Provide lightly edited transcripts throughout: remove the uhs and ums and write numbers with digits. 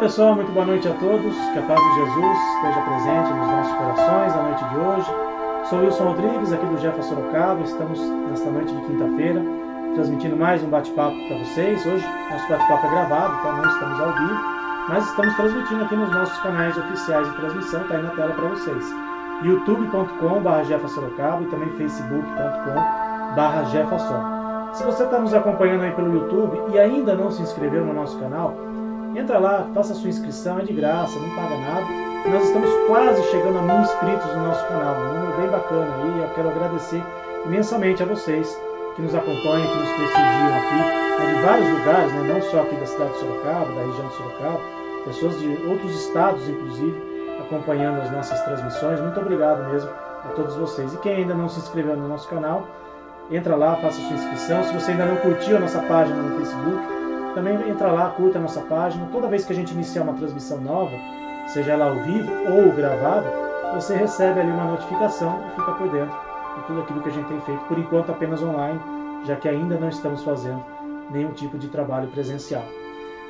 pessoal, muito boa noite a todos, que a paz de Jesus esteja presente nos nossos corações na noite de hoje. Sou Wilson Rodrigues, aqui do Jefa Sorocaba, estamos nesta noite de quinta-feira, transmitindo mais um bate-papo para vocês. Hoje nosso bate-papo é gravado, então não estamos ao vivo, mas estamos transmitindo aqui nos nossos canais oficiais de transmissão, está aí na tela para vocês. youtube.com/Jefa Sorocaba e também facebook.com/JefaSor. Se você está nos acompanhando aí pelo YouTube e ainda não se inscreveu no nosso canal, entra lá, faça a sua inscrição, é de graça, não paga nada. Nós estamos quase chegando a 1000 inscritos no nosso canal, um número bem bacana aí. Eu quero agradecer imensamente a vocês que nos acompanham, que nos prestigiam aqui, de vários lugares, não só aqui da cidade de Sorocaba, da região de Sorocaba, pessoas de outros estados, inclusive, acompanhando as nossas transmissões. Muito obrigado mesmo a todos vocês. E quem ainda não se inscreveu no nosso canal, entra lá, faça a sua inscrição. Se você ainda não curtiu a nossa página no Facebook, também entra lá, curta a nossa página. Toda vez que a gente iniciar uma transmissão nova, seja ela ao vivo ou gravada, você recebe ali uma notificação e fica por dentro de tudo aquilo que a gente tem feito, por enquanto apenas online, já que ainda não estamos fazendo nenhum tipo de trabalho presencial.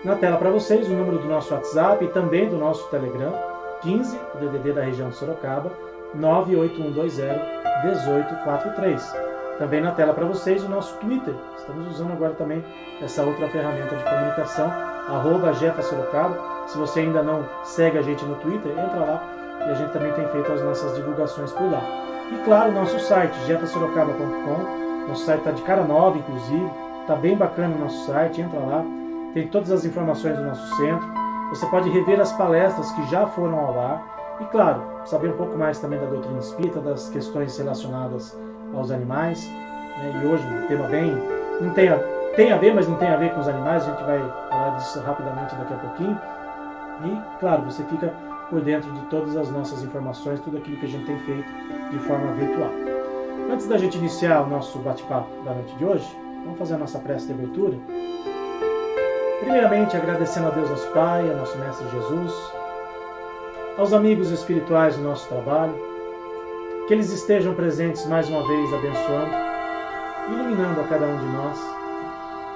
Na tela para vocês o número do nosso WhatsApp e também do nosso Telegram, 15, o DDD da região de Sorocaba, 98120-1843. Também na tela para vocês o nosso Twitter. Estamos usando agora também essa outra ferramenta de comunicação, @JefaSorocaba. Se você ainda não segue a gente no Twitter, entra lá e a gente também tem feito as nossas divulgações por lá. E claro, o nosso site, jefasorocaba.com. Nosso site está de cara nova, inclusive. Está bem bacana o nosso site, entra lá. Tem todas as informações do nosso centro. Você pode rever as palestras que já foram ao ar. E claro, saber um pouco mais também da doutrina espírita, das questões relacionadas aos animais, e hoje o tema não tem a ver, mas não tem a ver com os animais. A gente vai falar disso rapidamente daqui a pouquinho. E claro, você fica por dentro de todas as nossas informações, tudo aquilo que a gente tem feito de forma virtual. Antes da gente iniciar o nosso bate-papo da noite de hoje, vamos fazer a nossa prece de abertura. Primeiramente, agradecendo a Deus nosso Pai, a nosso Mestre Jesus, aos amigos espirituais do nosso trabalho, que eles estejam presentes mais uma vez, abençoando, iluminando a cada um de nós,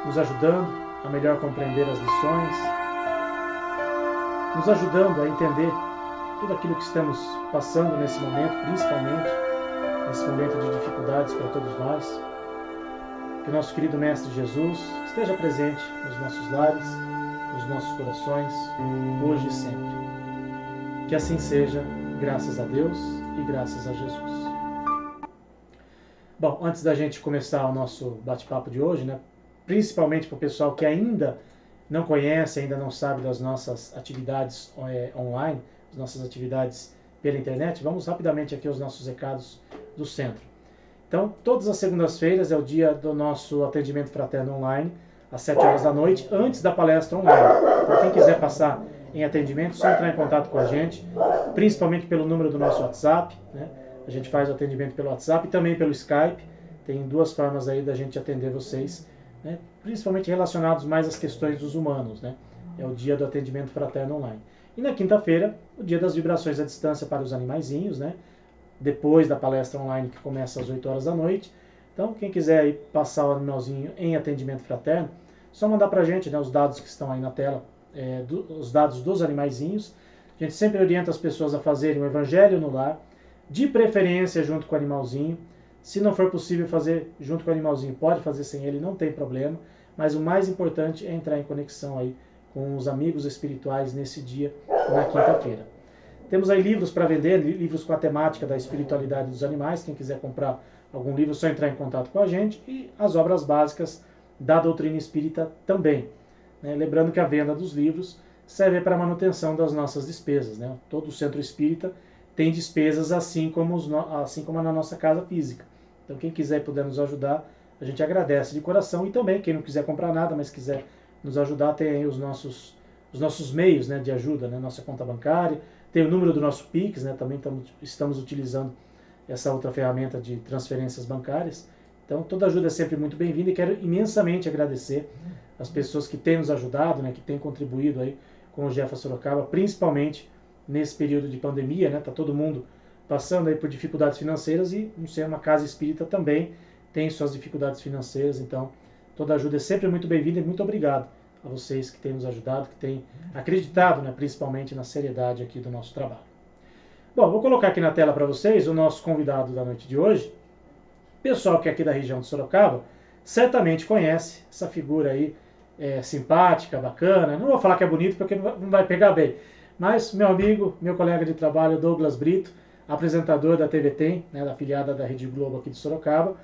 nos ajudando a melhor compreender as lições, nos ajudando a entender tudo aquilo que estamos passando nesse momento, principalmente nesse momento de dificuldades para todos nós. Que o nosso querido Mestre Jesus esteja presente nos nossos lares, nos nossos corações, hoje e sempre. Que assim seja, graças a Deus e graças a Jesus. Bom, antes da gente começar o nosso bate-papo de hoje, principalmente para o pessoal que ainda não conhece, ainda não sabe das nossas atividades online, as nossas atividades pela internet, vamos rapidamente aqui aos nossos recados do centro. Então, todas as segundas-feiras é o dia do nosso atendimento fraterno online, às 7 horas da noite, antes da palestra online. Então, quem quiser passar em atendimento, só entrar em contato com a gente, principalmente pelo número do nosso WhatsApp, A gente faz o atendimento pelo WhatsApp e também pelo Skype. Tem duas formas aí da gente atender vocês, principalmente relacionados mais às questões dos humanos, É o dia do atendimento fraterno online. E na quinta-feira, o dia das vibrações à distância para os animaizinhos, Depois da palestra online que começa às 8 horas da noite. Então, quem quiser aí passar o animalzinho em atendimento fraterno, só mandar pra gente, os dados que estão aí na tela, os dados dos animaizinhos. A gente sempre orienta as pessoas a fazerem o evangelho no lar, de preferência junto com o animalzinho. Se não for possível fazer junto com o animalzinho, pode fazer sem ele, não tem problema. Mas o mais importante é entrar em conexão aí com os amigos espirituais nesse dia, na quinta-feira. Temos aí livros para vender, livros com a temática da espiritualidade dos animais. Quem quiser comprar algum livro, é só entrar em contato com a gente. E as obras básicas da doutrina espírita também. Lembrando que a venda dos livros serve para a manutenção das nossas despesas. Todo o centro espírita tem despesas assim como na nossa casa física. Então quem quiser e puder nos ajudar, a gente agradece de coração. E também quem não quiser comprar nada, mas quiser nos ajudar, tem aí os nossos meios de ajuda, nossa conta bancária, tem o número do nosso Pix, também estamos utilizando essa outra ferramenta de transferências bancárias. Então toda ajuda é sempre muito bem-vinda e quero imensamente agradecer as pessoas que têm nos ajudado, que têm contribuído aí com o Jefa Sorocaba, principalmente nesse período de pandemia, tá todo mundo passando aí por dificuldades financeiras e não ser uma casa espírita também tem suas dificuldades financeiras. Então toda ajuda é sempre muito bem-vinda e muito obrigado a vocês que têm nos ajudado, que têm acreditado, né, principalmente na seriedade aqui do nosso trabalho. Bom, vou colocar aqui na tela para vocês o nosso convidado da noite de hoje. O pessoal que é aqui da região de Sorocaba certamente conhece essa figura aí, simpática, bacana. Não vou falar que é bonito porque não vai pegar bem, mas meu amigo, meu colega de trabalho, Douglas Brito, apresentador da TV Tem, né, da afiliada da Rede Globo aqui de Sorocaba.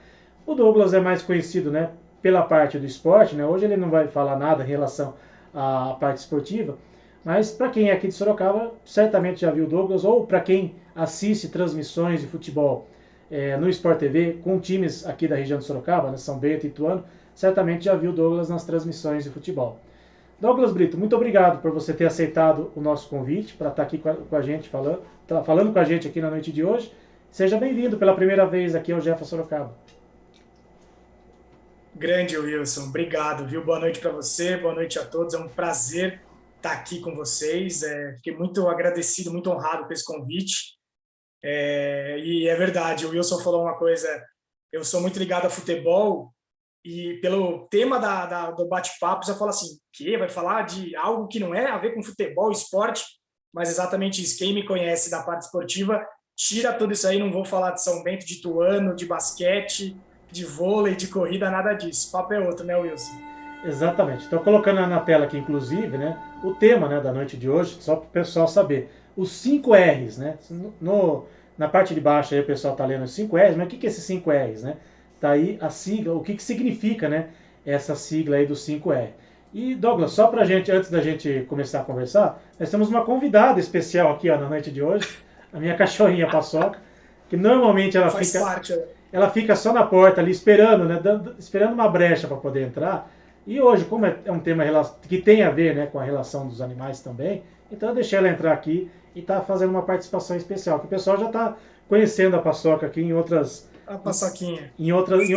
O Douglas é mais conhecido, né, pela parte do esporte, né? Hoje ele não vai falar nada em relação à parte esportiva, mas para quem é aqui de Sorocaba, certamente já viu o Douglas, ou para quem assiste transmissões de futebol no Sport TV com times aqui da região de Sorocaba, né, São Bento e Ituano, certamente já viu o Douglas nas transmissões de futebol. Douglas Brito, muito obrigado por você ter aceitado o nosso convite para estar aqui com a gente, falando com a gente aqui na noite de hoje. Seja bem-vindo pela primeira vez aqui ao Jefa Sorocaba. Grande Wilson, obrigado, viu? Boa noite para você, boa noite a todos. É um prazer estar aqui com vocês. Fiquei muito agradecido, muito honrado por esse convite. E é verdade, o Wilson falou uma coisa. Eu sou muito ligado a futebol e pelo tema do bate-papo já fala assim, que vai falar de algo que não é a ver com futebol, esporte, mas exatamente isso. Quem me conhece da parte esportiva tira tudo isso aí. Não vou falar de São Bento, de Ituano, de basquete, de vôlei, de corrida, nada disso. O papo é outro, né, Wilson? Exatamente. Estou colocando na tela aqui, inclusive, né, o tema, né, da noite de hoje, só para o pessoal saber. Os 5 R's, né? Na parte de baixo aí o pessoal está lendo os 5 R's, mas o que é esses 5 R's, né? Tá aí a sigla, o que significa, né, essa sigla aí dos 5 R. E, Douglas, só para gente, antes da gente começar a conversar, nós temos uma convidada especial aqui, ó, na noite de hoje, a minha cachorrinha Paçoca, que normalmente Faz parte. ela fica só na porta ali esperando, né, esperando uma brecha para poder entrar. E hoje, como é um tema que tem a ver, né, com a relação dos animais também, então eu deixei ela entrar aqui e está fazendo uma participação especial, que o pessoal já está conhecendo a Paçoca aqui A paçoquinha. em outras,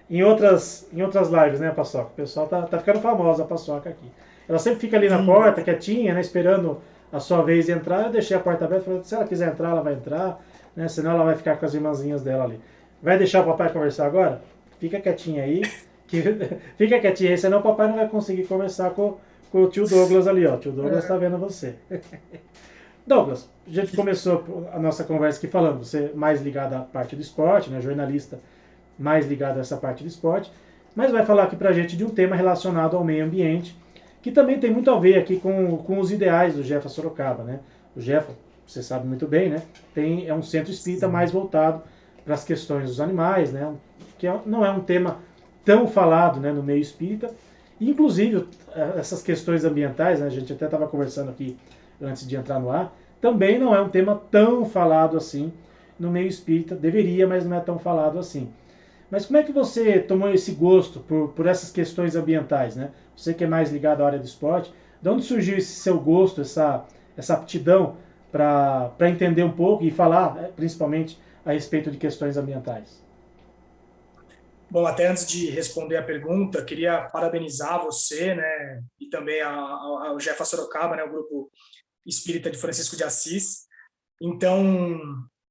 em outras lives, né, Paçoca? O pessoal tá ficando famosa a Paçoca aqui. Ela sempre fica ali na porta, quietinha, né, esperando a sua vez de entrar. Eu deixei a porta aberta, falei, se ela quiser entrar, ela vai entrar, né, senão ela vai ficar com as irmãzinhas dela ali. Vai deixar o papai conversar agora? Fica quietinha aí, fica quietinha aí, senão o papai não vai conseguir conversar com o tio Douglas ali, ó. O tio Douglas está vendo você. Douglas, a gente começou a nossa conversa aqui falando, você é mais ligado à parte do esporte, né, jornalista mais ligado a essa parte do esporte, mas vai falar aqui pra gente de um tema relacionado ao meio ambiente, que também tem muito a ver aqui com os ideais do Jefa Sorocaba, né? O Jefa, você sabe muito bem, né? É um centro espírita mais voltado para as questões dos animais, né? Que não é um tema tão falado, né, no meio espírita. E, inclusive, essas questões ambientais, né, a gente até estava conversando aqui antes de entrar no ar, também não é um tema tão falado assim no meio espírita. Deveria, mas não é tão falado assim. Mas como é que você tomou esse gosto por essas questões ambientais, né? Você que é mais ligado à área do esporte, de onde surgiu esse seu gosto, essa aptidão para entender um pouco e falar, principalmente, a respeito de questões ambientais? Bom, até antes de responder a pergunta, queria parabenizar você, né, e também ao Jefa Sorocaba, né, o grupo espírita de Francisco de Assis. Então,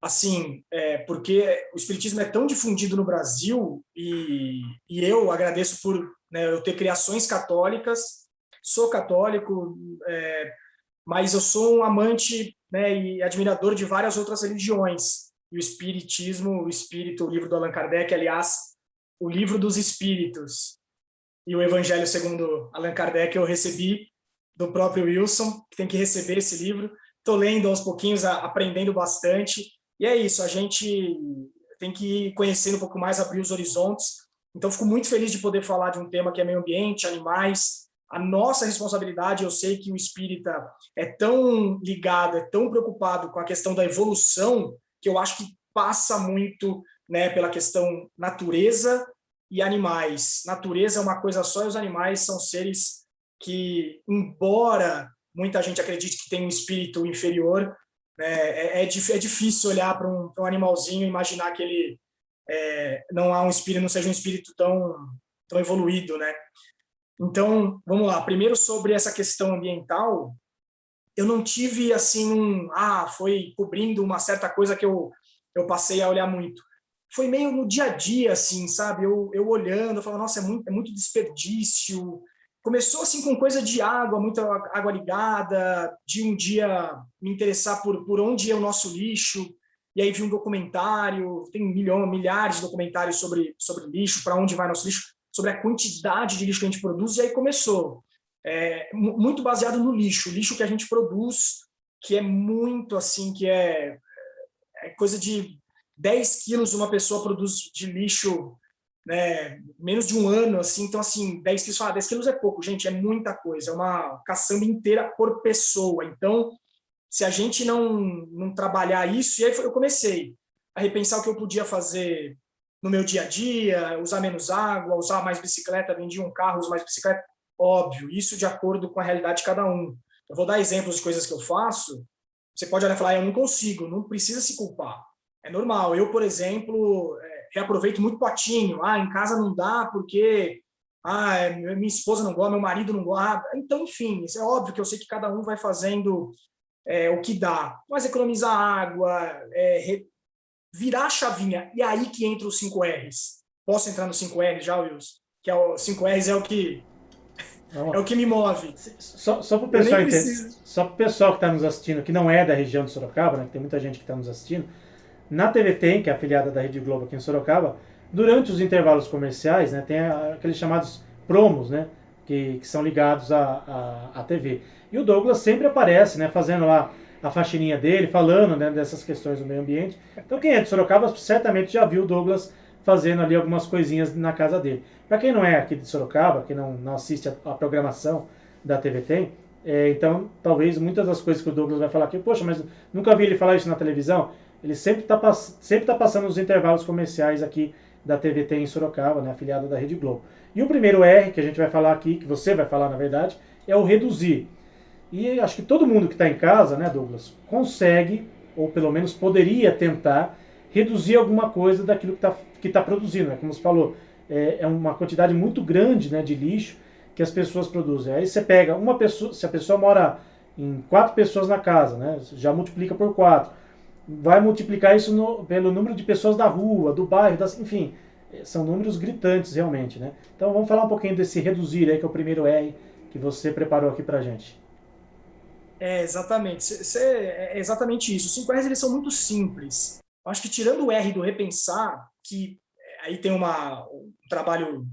assim, porque o espiritismo é tão difundido no Brasil e eu agradeço por, né, eu ter criações católicas, sou católico, mas eu sou um amante, né, e admirador de várias outras religiões. E o espiritismo, o espírito, o livro do Allan Kardec, aliás, o livro dos espíritos e o Evangelho segundo Allan Kardec eu recebi do próprio Wilson, que tem que receber esse livro. Estou lendo aos pouquinhos, aprendendo bastante. E é isso, a gente tem que ir conhecendo um pouco mais, abrir os horizontes. Então, fico muito feliz de poder falar de um tema que é meio ambiente, animais. A nossa responsabilidade, eu sei que o espírita é tão ligado, é tão preocupado com a questão da evolução, que eu acho que passa muito, né, pela questão natureza e animais. Natureza é uma coisa só e os animais são seres que, embora muita gente acredite que tem um espírito inferior, né, é difícil olhar para um animalzinho e imaginar que ele não há um espírito, não seja um espírito tão evoluído, né? Então, vamos lá. Primeiro, sobre essa questão ambiental, eu não tive assim foi cobrindo uma certa coisa que eu passei a olhar muito. Foi meio no dia a dia, assim, sabe? Eu olhando, eu falava, nossa, é muito desperdício, começou assim com coisa de água, muita água ligada, de um dia me interessar por onde é o nosso lixo, e aí vi um documentário, tem milhares de documentários sobre lixo, para onde vai nosso lixo, sobre a quantidade de lixo que a gente produz, e aí começou. Muito baseado no lixo, o lixo que a gente produz, que é muito assim, que é coisa de 10 quilos uma pessoa produz de lixo, né, menos de um ano, assim, então, assim, 10 quilos, 10 quilos é pouco, gente, é muita coisa, é uma caçamba inteira por pessoa, então, se a gente não trabalhar isso, e aí eu comecei a repensar o que eu podia fazer no meu dia a dia, usar menos água, usar mais bicicleta, vendi um carro, uso mais bicicleta, óbvio, isso de acordo com a realidade de cada um. Eu vou dar exemplos de coisas que eu faço, você pode olhar e falar, eu não consigo, não precisa se culpar. É normal. Eu, por exemplo, reaproveito muito potinho. Em casa não dá porque minha esposa não gosta, meu marido não gosta. Então, enfim, isso é óbvio que eu sei que cada um vai fazendo o que dá. Mas economizar água, virar a chavinha. E aí que entra os 5 R's. Posso entrar nos 5 R's já, Wilson? Que é o 5 R's é o que me move. Só para o Eu nem pessoal entender, preciso. só para o pessoal que está nos assistindo, que não é da região de Sorocaba, né, que tem muita gente que está nos assistindo, na TV Tem, que é afiliada da Rede Globo aqui em Sorocaba, durante os intervalos comerciais, né, tem aqueles chamados promos, né, que são ligados à TV. E o Douglas sempre aparece, né, fazendo lá a faxininha dele, falando, né, dessas questões do meio ambiente. Então quem é de Sorocaba certamente já viu o Douglas fazendo ali algumas coisinhas na casa dele. Para quem não é aqui de Sorocaba, que não assiste a programação da TV Tem, então talvez muitas das coisas que o Douglas vai falar aqui, poxa, mas nunca vi ele falar isso na televisão. Ele sempre tá passando os intervalos comerciais aqui da TVT em Sorocaba, né, afiliada da Rede Globo. E o primeiro R que a gente vai falar aqui, que você vai falar na verdade, é o reduzir. E acho que todo mundo que está em casa, né, Douglas, consegue, ou pelo menos poderia tentar, reduzir alguma coisa daquilo que tá produzindo. Né? Como você falou, é uma quantidade muito grande, né, de lixo que as pessoas produzem. Aí você pega uma pessoa, se a pessoa mora em 4 pessoas na casa, né, já multiplica por 4, vai multiplicar isso pelo número de pessoas da rua, do bairro, enfim, são números gritantes realmente, né? Então vamos falar um pouquinho desse reduzir aí, que é o primeiro R que você preparou aqui pra gente. Exatamente. É exatamente isso. Os 5 R's eles são muito simples. Eu acho que tirando o R do repensar, que aí tem um trabalho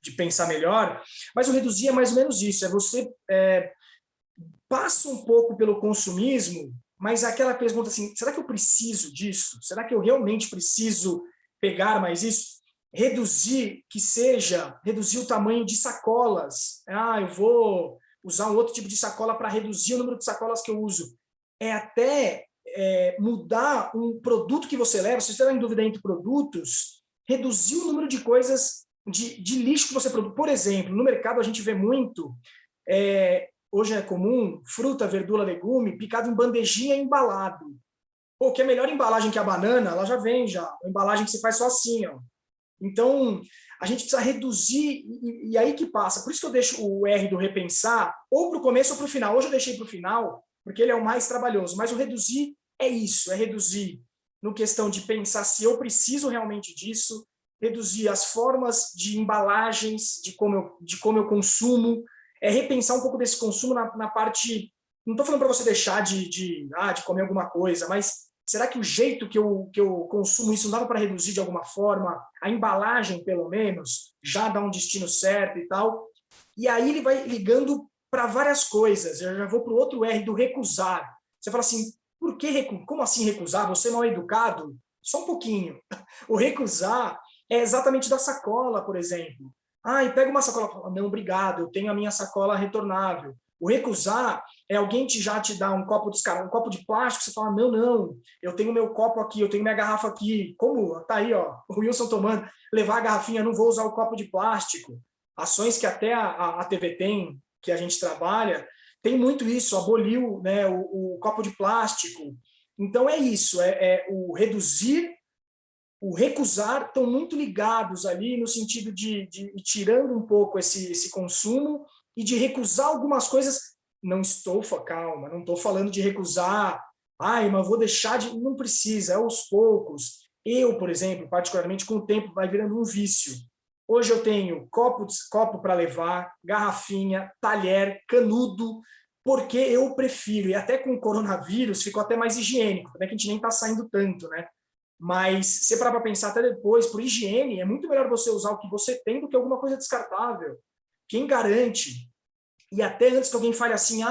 de pensar melhor, mas o reduzir é mais ou menos isso. É você passa um pouco pelo consumismo, mas aquela pergunta assim, será que eu preciso disso? Será que eu realmente preciso pegar mais isso? Reduzir, que seja, reduzir o tamanho de sacolas. Eu vou usar um outro tipo de sacola para reduzir o número de sacolas que eu uso. Até mudar um produto que você leva, se você está em dúvida entre produtos, reduzir o número de coisas, de lixo que você produz. Por exemplo, no mercado a gente vê muito, hoje é comum, fruta, verdura, legume, picado em bandejinha e embalado. Pô, que é melhor embalagem que a banana, ela já vem já. A embalagem que você faz só assim, ó. Então, a gente precisa reduzir, e aí que passa. Por isso que eu deixo o R do repensar, ou para o começo ou para o final. Hoje eu deixei para o final, porque ele é o mais trabalhoso. Mas o reduzir é isso, é reduzir no questão de pensar se eu preciso realmente disso, reduzir as formas de embalagens, de como eu consumo, repensar um pouco desse consumo na parte... Não estou falando para você deixar de comer alguma coisa, mas será que o jeito que eu consumo isso não dava para reduzir de alguma forma? A embalagem, pelo menos, já dá um destino certo e tal. E aí ele vai ligando para várias coisas. Eu já vou para o outro R do recusar. Você fala assim, por que como assim recusar? Você é mal educado? Só um pouquinho. O recusar é exatamente da sacola, por exemplo. E pega uma sacola. Não, obrigado, eu tenho a minha sacola retornável. O recusar é alguém já te dar um copo de plástico, você fala, não, eu tenho meu copo aqui, eu tenho minha garrafa aqui. Como? Tá aí, ó, o Wilson tomando. Levar a garrafinha, não vou usar o copo de plástico. Ações que até a TV Tem, que a gente trabalha, tem muito isso, aboliu, né, o copo de plástico. Então é isso, o reduzir, o recusar, estão muito ligados ali no sentido de ir tirando um pouco esse consumo e de recusar algumas coisas. Calma, não estou falando de recusar, mas vou deixar de... Não precisa, é aos poucos. Eu, por exemplo, particularmente, com o tempo vai virando um vício. Hoje eu tenho copo para levar, garrafinha, talher, canudo, porque eu prefiro, e até com o coronavírus ficou até mais higiênico, também que a gente nem está saindo tanto, né? Mas se parar para pensar até depois, por higiene, é muito melhor você usar o que você tem do que alguma coisa descartável. Quem garante? E até antes que alguém fale assim,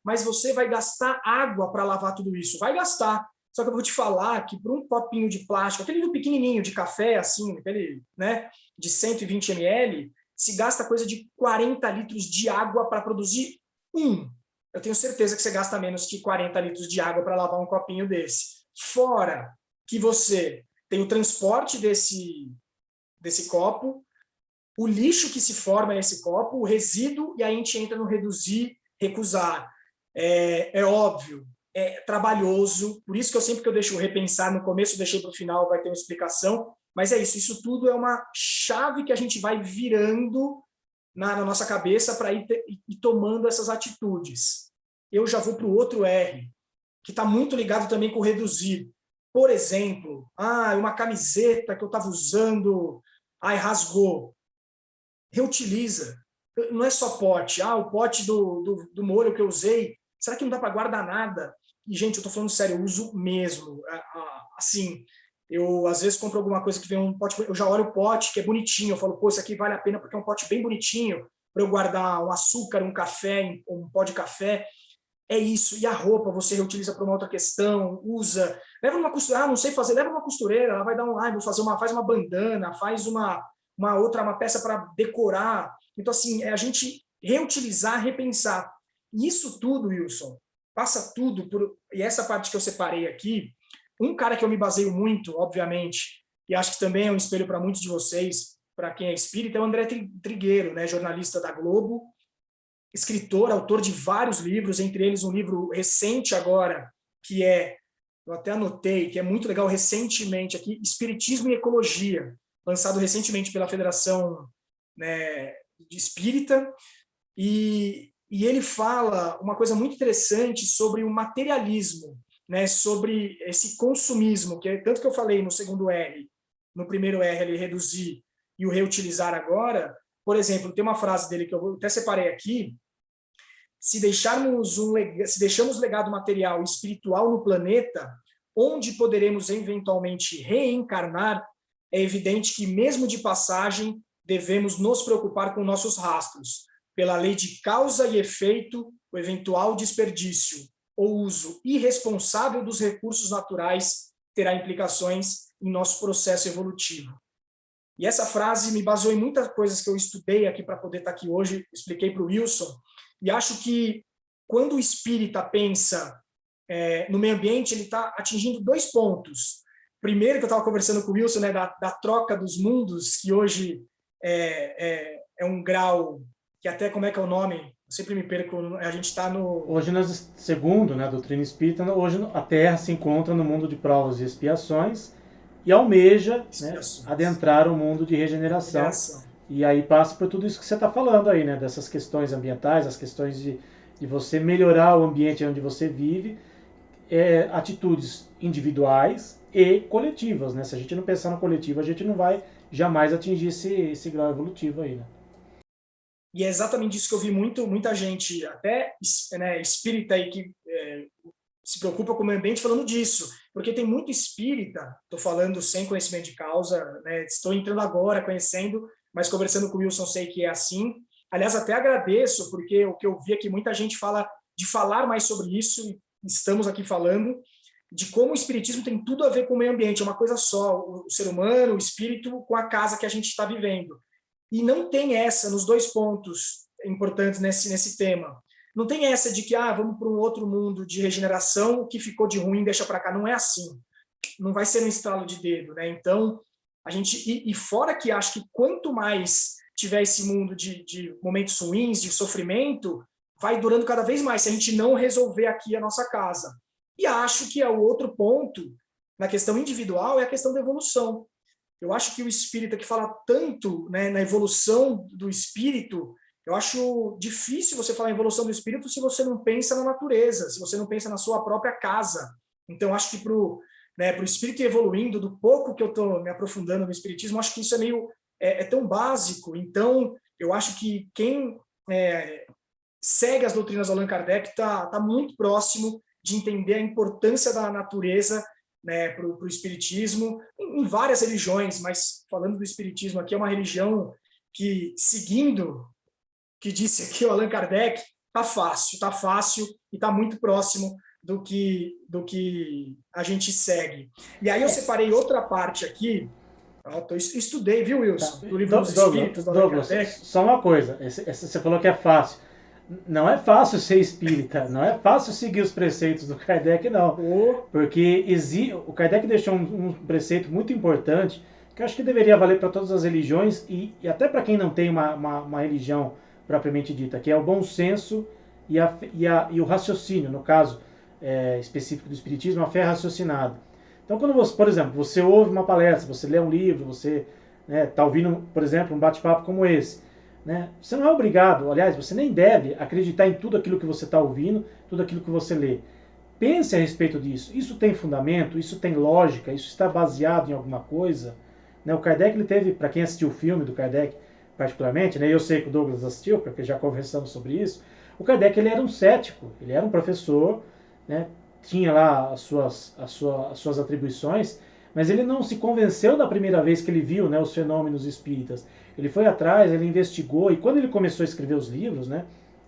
mas você vai gastar água para lavar tudo isso. Vai gastar. Só que eu vou te falar que por um copinho de plástico, aquele pequenininho de café, assim, aquele, né, de 120 ml, se gasta coisa de 40 litros de água para produzir um. Eu tenho certeza que você gasta menos que 40 litros de água para lavar um copinho desse. Fora que você tem o transporte desse copo, o lixo que se forma nesse copo, o resíduo, e aí a gente entra no reduzir, recusar. É óbvio, é trabalhoso, por isso que eu sempre que eu deixo repensar, no começo eu deixei para o final, vai ter uma explicação, mas é isso tudo é uma chave que a gente vai virando na nossa cabeça para ir tomando essas atitudes. Eu já vou para o outro R, que está muito ligado também com o reduzir. Por exemplo, uma camiseta que eu estava usando, rasgou. Reutiliza. Não é só pote. O pote do molho que eu usei, será que não dá para guardar nada? E, gente, eu estou falando sério, eu uso mesmo. Assim, eu às vezes compro alguma coisa que vem um pote, eu já olho o pote, que é bonitinho, eu falo, pô, isso aqui vale a pena porque é um pote bem bonitinho para eu guardar um açúcar, um café, um pó de café. É isso. E a roupa você reutiliza para uma outra questão, usa, leva uma costureira, não sei fazer, leva uma costureira, ela vai dar vou fazer faz uma bandana, faz uma peça para decorar. Então, assim, a gente reutilizar, repensar. E isso tudo, Wilson, passa tudo por... E essa parte que eu separei aqui, um cara que eu me baseio muito, obviamente, e acho que também é um espelho para muitos de vocês, para quem é espírita, é o André Trigueiro, né, jornalista da Globo, escritor, autor de vários livros, entre eles um livro recente agora, que eu até anotei, que é muito legal, recentemente aqui, Espiritismo e Ecologia, lançado recentemente pela Federação, né, de Espírita, e ele fala uma coisa muito interessante sobre o materialismo, né, sobre esse consumismo, que é tanto que eu falei no segundo R, no primeiro R, ele reduzir e o reutilizar agora. Por exemplo, tem uma frase dele que eu até separei aqui: se deixamos legado material e espiritual no planeta, onde poderemos eventualmente reencarnar, é evidente que, mesmo de passagem, devemos nos preocupar com nossos rastros. Pela lei de causa e efeito, o eventual desperdício ou uso irresponsável dos recursos naturais terá implicações em nosso processo evolutivo. E essa frase me baseou em muitas coisas que eu estudei aqui para poder estar aqui hoje, expliquei para o Wilson, e acho que quando o espírita pensa no meio ambiente, ele está atingindo 2 pontos. Primeiro, que eu estava conversando com o Wilson, né, da troca dos mundos, que hoje é um grau, que até, como é que é o nome? Eu sempre me perco, a gente está no... Hoje, segundo, né, a doutrina espírita, hoje a Terra se encontra no mundo de provas e expiações e almeja, né, adentrar o mundo de regeneração. E aí passa por tudo isso que você está falando aí, né, dessas questões ambientais, as questões de você melhorar o ambiente onde você vive, atitudes individuais e coletivas, né? Se a gente não pensar no coletivo, a gente não vai jamais atingir esse grau evolutivo aí, né? E é exatamente isso que eu vi muita gente, até, né, espírita aí, que se preocupa com o meio ambiente, falando disso. Porque tem muito espírita, estou falando sem conhecimento de causa, né, estou entrando agora, conhecendo, mas conversando com o Wilson sei que é assim. Aliás, até agradeço, porque o que eu vi aqui, muita gente fala de falar mais sobre isso, e estamos aqui falando, de como o espiritismo tem tudo a ver com o meio ambiente, é uma coisa só, o ser humano, o espírito, com a casa que a gente está vivendo. E não tem essa, nos 2 pontos importantes nesse tema, não tem essa de que vamos para um outro mundo de regeneração, o que ficou de ruim deixa para cá. Não é assim. Não vai ser um estralo de dedo, né? Então, a gente... E fora que acho que quanto mais tiver esse mundo de momentos ruins, de sofrimento, vai durando cada vez mais, se a gente não resolver aqui a nossa casa. E acho que o outro ponto, na questão individual, é a questão da evolução. Eu acho que o espírita que fala tanto, né, na evolução do espírito, eu acho difícil você falar em evolução do espírito se você não pensa na natureza, se você não pensa na sua própria casa. Então, acho que para o espírito ir evoluindo, do pouco que eu estou me aprofundando no espiritismo, acho que isso é meio é tão básico. Então, eu acho que quem segue as doutrinas do Allan Kardec está muito próximo de entender a importância da natureza, né, para o espiritismo, em várias religiões, mas falando do espiritismo aqui, é uma religião que, seguindo, que disse aqui o Allan Kardec, tá fácil e está muito próximo do que a gente segue. E aí eu separei outra parte aqui, estudei, viu, Wilson, Tá. do Livro dos Espíritos, do Allan Kardec. Só uma coisa, você falou que é fácil. Não é fácil ser espírita, não é fácil seguir os preceitos do Kardec, não. Porque o Kardec deixou um preceito muito importante, que eu acho que deveria valer para todas as religiões, e até para quem não tem uma religião propriamente dita, que é o bom senso e o raciocínio, no caso específico do Espiritismo, a fé raciocinada. Então, quando você, por exemplo, você ouve uma palestra, você lê um livro, você está ouvindo, por exemplo, um bate-papo como esse, né? Você não é obrigado, aliás, você nem deve acreditar em tudo aquilo que você está ouvindo, tudo aquilo que você lê. Pense a respeito disso. Isso tem fundamento, isso tem lógica, isso está baseado em alguma coisa. Né? O Kardec, ele teve, para quem assistiu o filme do Kardec particularmente, né? Eu sei que o Douglas assistiu, porque já conversamos sobre isso, o Kardec, ele era um cético, ele era um professor, né? Tinha lá as suas atribuições, mas ele não se convenceu da primeira vez que ele viu, né, os fenômenos espíritas. Ele foi atrás, ele investigou, e quando ele começou a escrever os livros, né,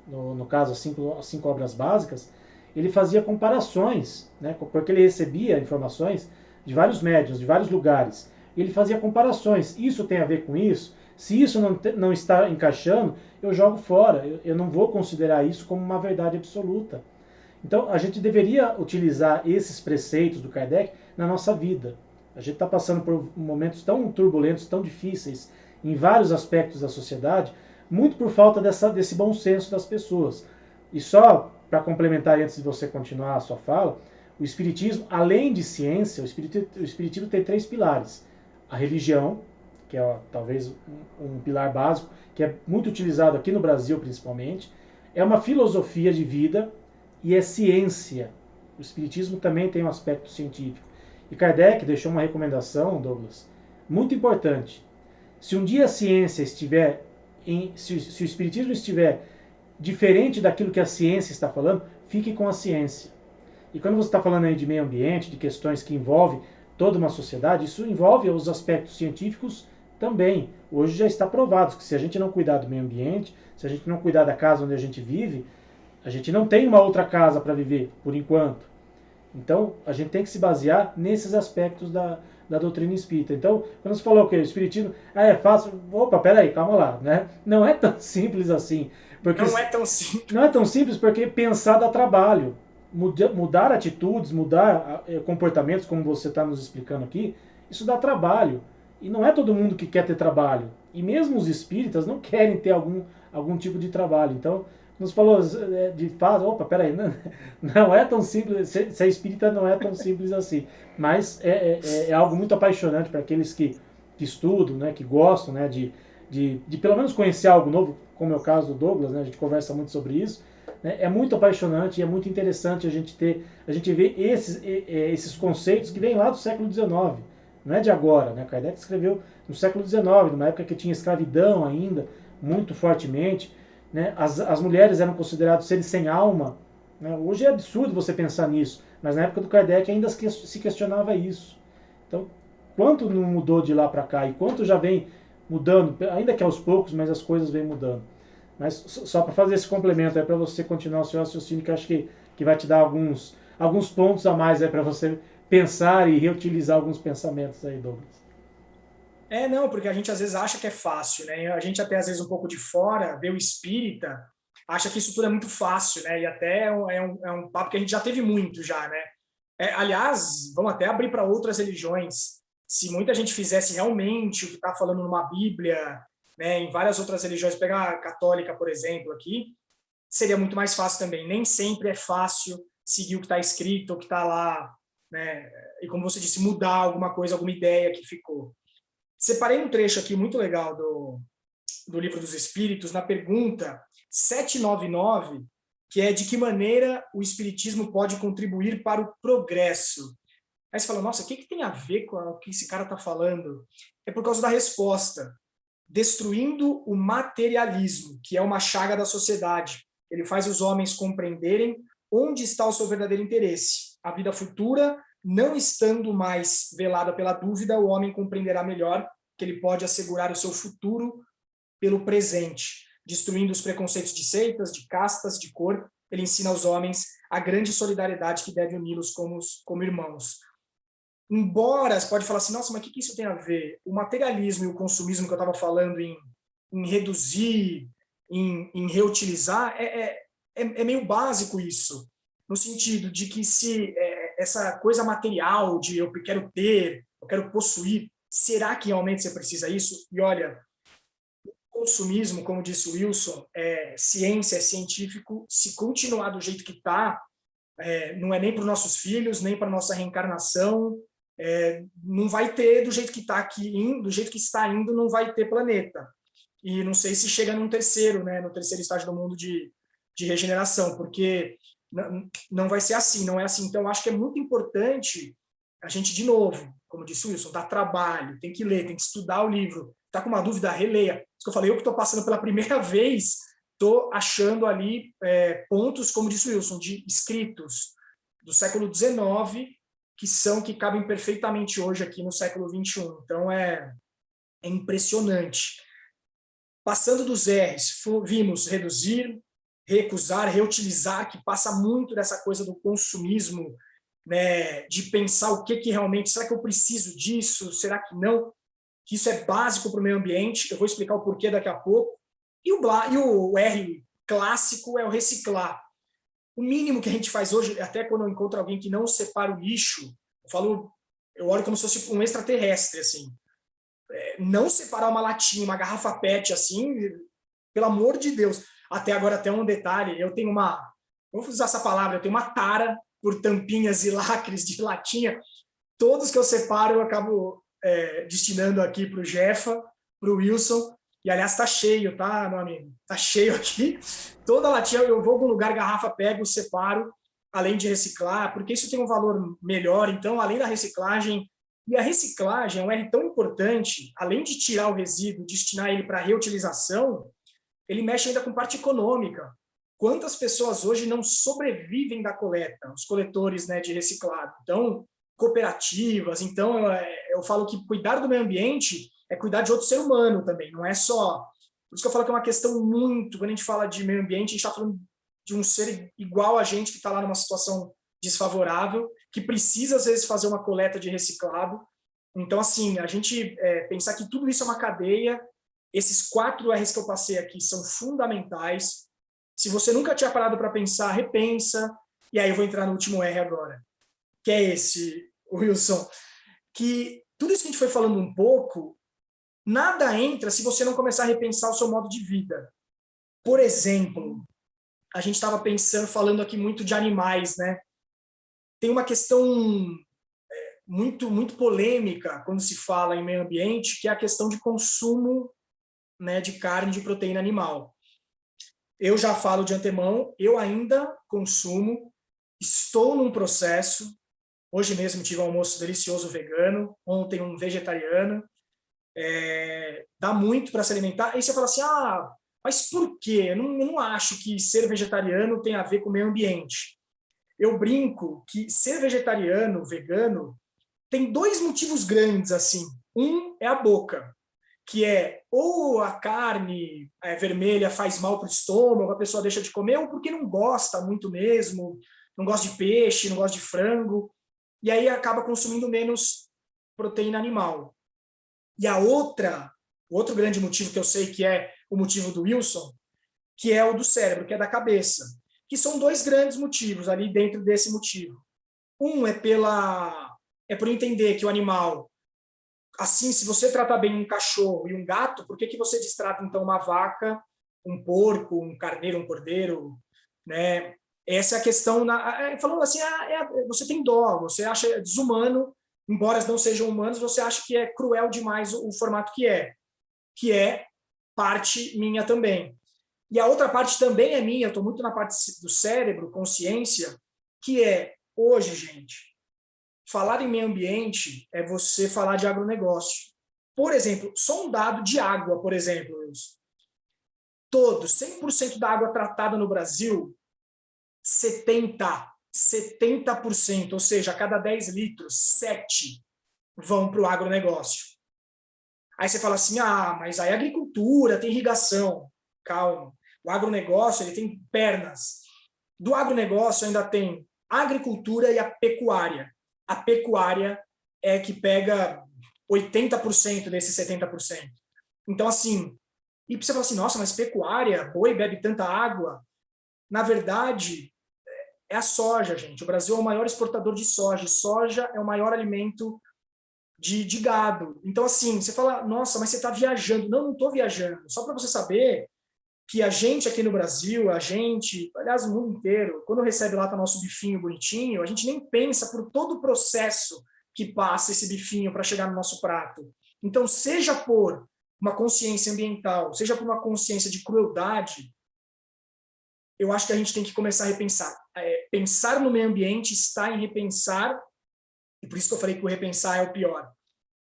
no caso as cinco obras básicas, ele fazia comparações, né, porque ele recebia informações de vários médiuns, de vários lugares. E ele fazia comparações. Isso tem a ver com isso? Se isso não está encaixando, eu jogo fora. Eu não vou considerar isso como uma verdade absoluta. Então, a gente deveria utilizar esses preceitos do Kardec na nossa vida. A gente está passando por momentos tão turbulentos, tão difíceis, em vários aspectos da sociedade, muito por falta desse bom senso das pessoas. E só para complementar, antes de você continuar a sua fala, o Espiritismo, além de ciência, o Espiritismo tem 3 pilares. A religião, que é talvez um pilar básico, que é muito utilizado aqui no Brasil principalmente, é uma filosofia de vida, e é ciência. O Espiritismo também tem um aspecto científico. E Kardec deixou uma recomendação, Douglas, muito importante. Se um dia a ciência estiver, se o Espiritismo estiver diferente daquilo que a ciência está falando, fique com a ciência. E quando você está falando aí de meio ambiente, de questões que envolvem toda uma sociedade, isso envolve os aspectos científicos também. Hoje já está provado que se a gente não cuidar do meio ambiente, se a gente não cuidar da casa onde a gente vive, a gente não tem uma outra casa para viver, por enquanto. Então, a gente tem que se basear nesses aspectos da doutrina espírita. Então, quando você falou que o espiritismo é fácil, opa, peraí, calma lá, né? Não é tão simples assim. Porque não é tão simples. Não é tão simples porque pensar dá trabalho. Mudar atitudes, mudar comportamentos, como você está nos explicando aqui, isso dá trabalho. E não é todo mundo que quer ter trabalho. E mesmo os espíritas não querem ter algum tipo de trabalho. Então, nos falou de fato, opa, peraí, não é tão simples, ser espírita não é tão simples assim, mas é algo muito apaixonante para aqueles que estudam, né, que gostam, né, de pelo menos conhecer algo novo, como é o caso do Douglas, né, a gente conversa muito sobre isso, né, é muito apaixonante e é muito interessante a gente ver esses conceitos que vêm lá do século XIX, não é de agora, né, Kardec escreveu no século XIX, numa época que tinha escravidão ainda, muito fortemente, né? As mulheres eram consideradas seres sem alma. Né? Hoje é absurdo você pensar nisso, mas na época do Kardec ainda se questionava isso. Então, quanto não mudou de lá para cá e quanto já vem mudando, ainda que aos poucos, mas as coisas vêm mudando. Mas só para fazer esse complemento, para você continuar o seu raciocínio, que eu acho que vai te dar alguns pontos a mais para você pensar e reutilizar alguns pensamentos aí, Douglas. Não, porque a gente às vezes acha que é fácil, né? A gente até às vezes um pouco de fora, vê o espírita, acha que isso tudo é muito fácil, né? E até é um papo que a gente já teve muito já, né? Aliás, vamos até abrir para outras religiões. Se muita gente fizesse realmente o que está falando numa Bíblia, né, em várias outras religiões, pegar a católica, por exemplo, aqui, seria muito mais fácil também. Nem sempre é fácil seguir o que está escrito, o que está lá, né? E como você disse, mudar alguma coisa, alguma ideia que ficou. Separei um trecho aqui muito legal do Livro dos Espíritos, na pergunta 799, que é de que maneira o Espiritismo pode contribuir para o progresso. Aí você fala, nossa, o que tem a ver com o que esse cara está falando? É por causa da resposta. destruindo o materialismo, que é uma chaga da sociedade. Ele faz os homens compreenderem onde está o seu verdadeiro interesse. A vida futura, não estando mais velada pela dúvida, o homem compreenderá melhor que ele pode assegurar o seu futuro pelo presente, destruindo os preconceitos de seitas, de castas, de cor. Ele ensina aos homens a grande solidariedade que deve uni-los como irmãos. Embora você pode falar assim, nossa, mas o que isso tem a ver? O materialismo e o consumismo que eu estava falando em reduzir, em reutilizar, é meio básico isso, no sentido de que se essa coisa material de eu quero ter, eu quero possuir, será que realmente você precisa disso? E olha, o consumismo, como disse o Wilson, é ciência, é científico, se continuar do jeito que está, não é nem para os nossos filhos, nem para a nossa reencarnação, não vai ter do jeito que está aqui, do jeito que está indo, não vai ter planeta. E não sei se chega no terceiro estágio do mundo de regeneração, porque não vai ser assim, não é assim. Então, eu acho que é muito importante a gente, de novo, como disse o Wilson, dar trabalho, tem que ler, tem que estudar o livro. Está com uma dúvida, releia. Isso que eu falei, eu que estou passando pela primeira vez, estou achando ali pontos, como disse o Wilson, de escritos do século XIX, que cabem perfeitamente hoje aqui no século XXI. Então, é impressionante. Passando dos R's, vimos reduzir, recusar, reutilizar, que passa muito dessa coisa do consumismo, né, de pensar o que realmente, será que eu preciso disso, será que não? Que isso é básico para o meio ambiente, eu vou explicar o porquê daqui a pouco. E o R clássico é o reciclar. O mínimo que a gente faz hoje, até quando eu encontro alguém que não separa o lixo, eu olho como se fosse um extraterrestre, assim. Não separar uma latinha, uma garrafa PET, assim, pelo amor de Deus. Até agora, até um detalhe, eu tenho vou usar essa palavra, eu tenho uma tara por tampinhas e lacres de latinha. Todos que eu separo, eu acabo destinando aqui para o Jefa, para o Wilson. E, aliás, está cheio, tá, meu amigo? Está cheio aqui. Toda latinha, eu vou a algum lugar, garrafa, pego, separo, além de reciclar, porque isso tem um valor melhor. Então, além da reciclagem, e a reciclagem é um R tão importante, além de tirar o resíduo, destinar ele para reutilização, ele mexe ainda com parte econômica. Quantas pessoas hoje não sobrevivem da coleta? Os coletores, né, de reciclado. Então, cooperativas. Então, eu falo que cuidar do meio ambiente é cuidar de outro ser humano também, não é só... Por isso que eu falo que é uma questão muito... Quando a gente fala de meio ambiente, a gente está falando de um ser igual a gente que está lá numa situação desfavorável, que precisa, às vezes, fazer uma coleta de reciclado. Então, assim, a gente pensar que tudo isso é uma cadeia, esses 4 R's que eu passei aqui são fundamentais. Se você nunca tinha parado para pensar, repensa. E aí eu vou entrar no último R agora, que é esse, Wilson, que tudo isso que a gente foi falando um pouco, nada entra se você não começar a repensar o seu modo de vida. Por exemplo, a gente estava falando aqui muito de animais, né? Tem uma questão muito, muito polêmica quando se fala em meio ambiente, que é a questão de consumo, né, de carne, de proteína animal. Eu já falo de antemão, eu ainda consumo, estou num processo. Hoje mesmo tive um almoço delicioso vegano, ontem um vegetariano. Dá muito para se alimentar. Aí você fala assim, mas por quê? Eu não acho que ser vegetariano tem a ver com o meio ambiente. Eu brinco que ser vegetariano, vegano, tem 2 motivos grandes, assim. Um é a boca, que é ou a carne vermelha faz mal para o estômago, a pessoa deixa de comer, ou porque não gosta muito mesmo, não gosta de peixe, não gosta de frango, e aí acaba consumindo menos proteína animal. E o outro grande motivo que eu sei que é o motivo do Wilson, que é o do cérebro, que é da cabeça, que são 2 grandes motivos ali dentro desse motivo. Um é por entender que o animal, assim, se você tratar bem um cachorro e um gato, por que você destrata então uma vaca, um porco, um carneiro, um cordeiro, né? Essa é a questão, falando assim, você tem dó, você acha desumano, embora não sejam humanos, você acha que é cruel demais o formato que é parte minha também. E a outra parte também é minha, eu estou muito na parte do cérebro, consciência, que hoje, gente, falar em meio ambiente é você falar de agronegócio. por exemplo, só um dado de água, por exemplo, todo, 100% da água tratada no Brasil, 70%, ou seja, a cada 10 litros, 7 vão para o agronegócio. Aí você fala assim, mas aí a agricultura tem irrigação. Calma. O agronegócio ele tem pernas. Do agronegócio ainda tem a agricultura e a pecuária. A pecuária é que pega 80% desses 70%. Então, assim, e você fala assim, nossa, mas pecuária, boi bebe tanta água. Na verdade, é a soja, gente. O Brasil é o maior exportador de soja. Soja é o maior alimento de gado. Então, assim, você fala, nossa, mas você está viajando. Não estou viajando. Só para você saber que a gente aqui no Brasil, aliás, o mundo inteiro, quando recebe lá o nosso bifinho bonitinho, a gente nem pensa por todo o processo que passa esse bifinho para chegar no nosso prato. Então, seja por uma consciência ambiental, seja por uma consciência de crueldade, eu acho que a gente tem que começar a repensar. Pensar no meio ambiente está em repensar, e por isso que eu falei que o repensar é o pior.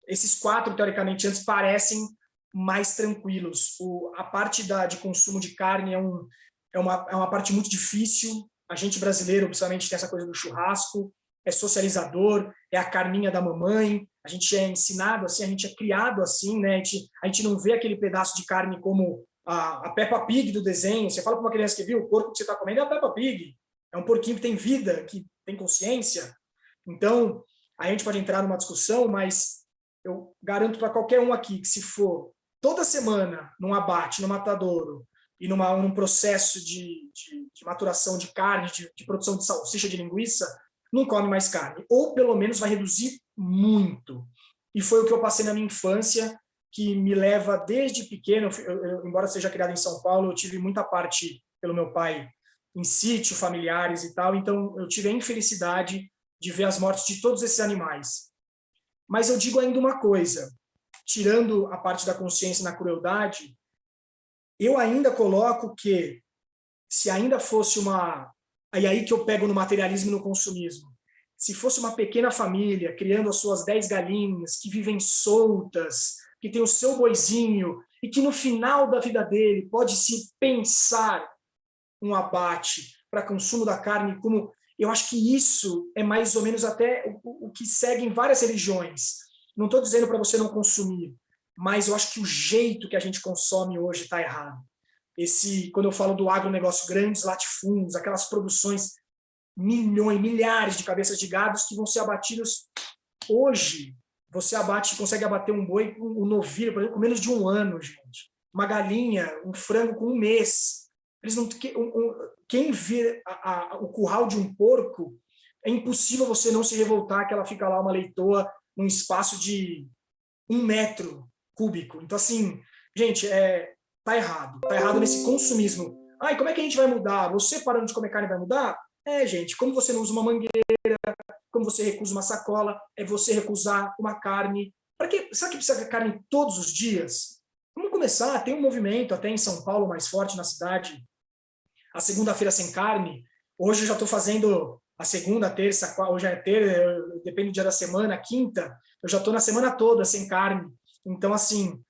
Esses 4, teoricamente, antes parecem mais tranquilos. A parte de consumo de carne é uma parte muito difícil. A gente brasileiro, principalmente, tem essa coisa do churrasco, é socializador, é a carninha da mamãe, a gente é ensinado assim, a gente é criado assim, né? A gente não vê aquele pedaço de carne como a Peppa Pig do desenho. Você fala para uma criança que viu, o porco que você está comendo é a Peppa Pig. É um porquinho que tem vida, que tem consciência. Então, a gente pode entrar numa discussão, mas eu garanto para qualquer um aqui que se for toda semana num abate, no matadouro, e num processo de maturação de carne, de produção de salsicha, de linguiça, não come mais carne. Ou, pelo menos, vai reduzir muito. E foi o que eu passei na minha infância, que me leva desde pequeno, embora seja criado em São Paulo, eu tive muita parte pelo meu pai em sítio, familiares e tal, então eu tive a infelicidade de ver as mortes de todos esses animais. Mas eu digo ainda uma coisa, tirando a parte da consciência na crueldade, eu ainda coloco que, se ainda fosse e aí que eu pego no materialismo e no consumismo, se fosse uma pequena família criando as suas 10 galinhas, que vivem soltas, que tem o seu boizinho, e que no final da vida dele pode se pensar um abate para consumo da carne, como eu acho que isso é mais ou menos até o que segue em várias religiões. Não estou dizendo para você não consumir, mas eu acho que o jeito que a gente consome hoje está errado. Quando eu falo do agronegócio, grandes latifúndios, aquelas produções, milhares de cabeças de gados que vão ser abatidos hoje. Você consegue abater um boi, um novilho, por exemplo, com menos de 1 ano, gente. Uma galinha, um frango com 1 mês. Eles não, quem vê o curral de um porco, é impossível você não se revoltar que ela fica lá, uma leitoa, num espaço de 1 metro cúbico. Então, assim, gente, tá errado. Tá errado nesse consumismo. E como é que a gente vai mudar? Você parando de comer carne vai mudar? Gente, como você não usa uma mangueira, como você recusa uma sacola, é você recusar uma carne. Para quê? Será que precisa de carne todos os dias? Vamos começar, tem um movimento até em São Paulo mais forte na cidade, a segunda-feira sem carne. Hoje eu já estou fazendo a segunda, terça, hoje é terça, depende do dia da semana, quinta, eu já estou na semana toda sem carne. Então, assim,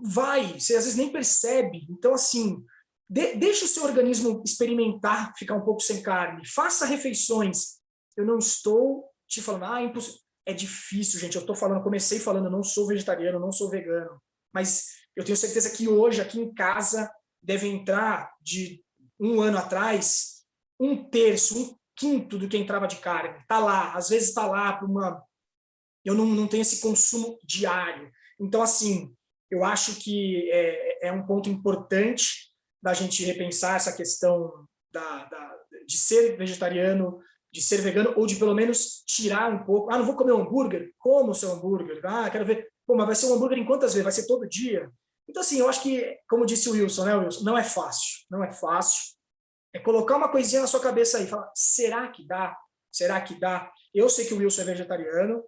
você às vezes nem percebe. Então, assim, deixa o seu organismo experimentar, ficar um pouco sem carne. Faça refeições. Eu não estou te falando, impossível. É difícil, gente. Comecei falando, eu não sou vegetariano, não sou vegano. Mas eu tenho certeza que hoje, aqui em casa, deve entrar de 1 ano atrás, 1/3, 1/5 do que entrava de carne. Está lá, às vezes está lá eu não tenho esse consumo diário. Então, assim, eu acho que é um ponto importante da gente repensar essa questão de ser vegetariano, de ser vegano, ou de pelo menos tirar um pouco. Não vou comer um hambúrguer? Como o seu hambúrguer? Quero ver. Mas vai ser um hambúrguer em quantas vezes? Vai ser todo dia? Então, assim, eu acho que, como disse o Wilson, né, Wilson? Não é fácil. Não é fácil. É colocar uma coisinha na sua cabeça aí. Falar, será que dá? Será que dá? Eu sei que o Wilson é vegetariano,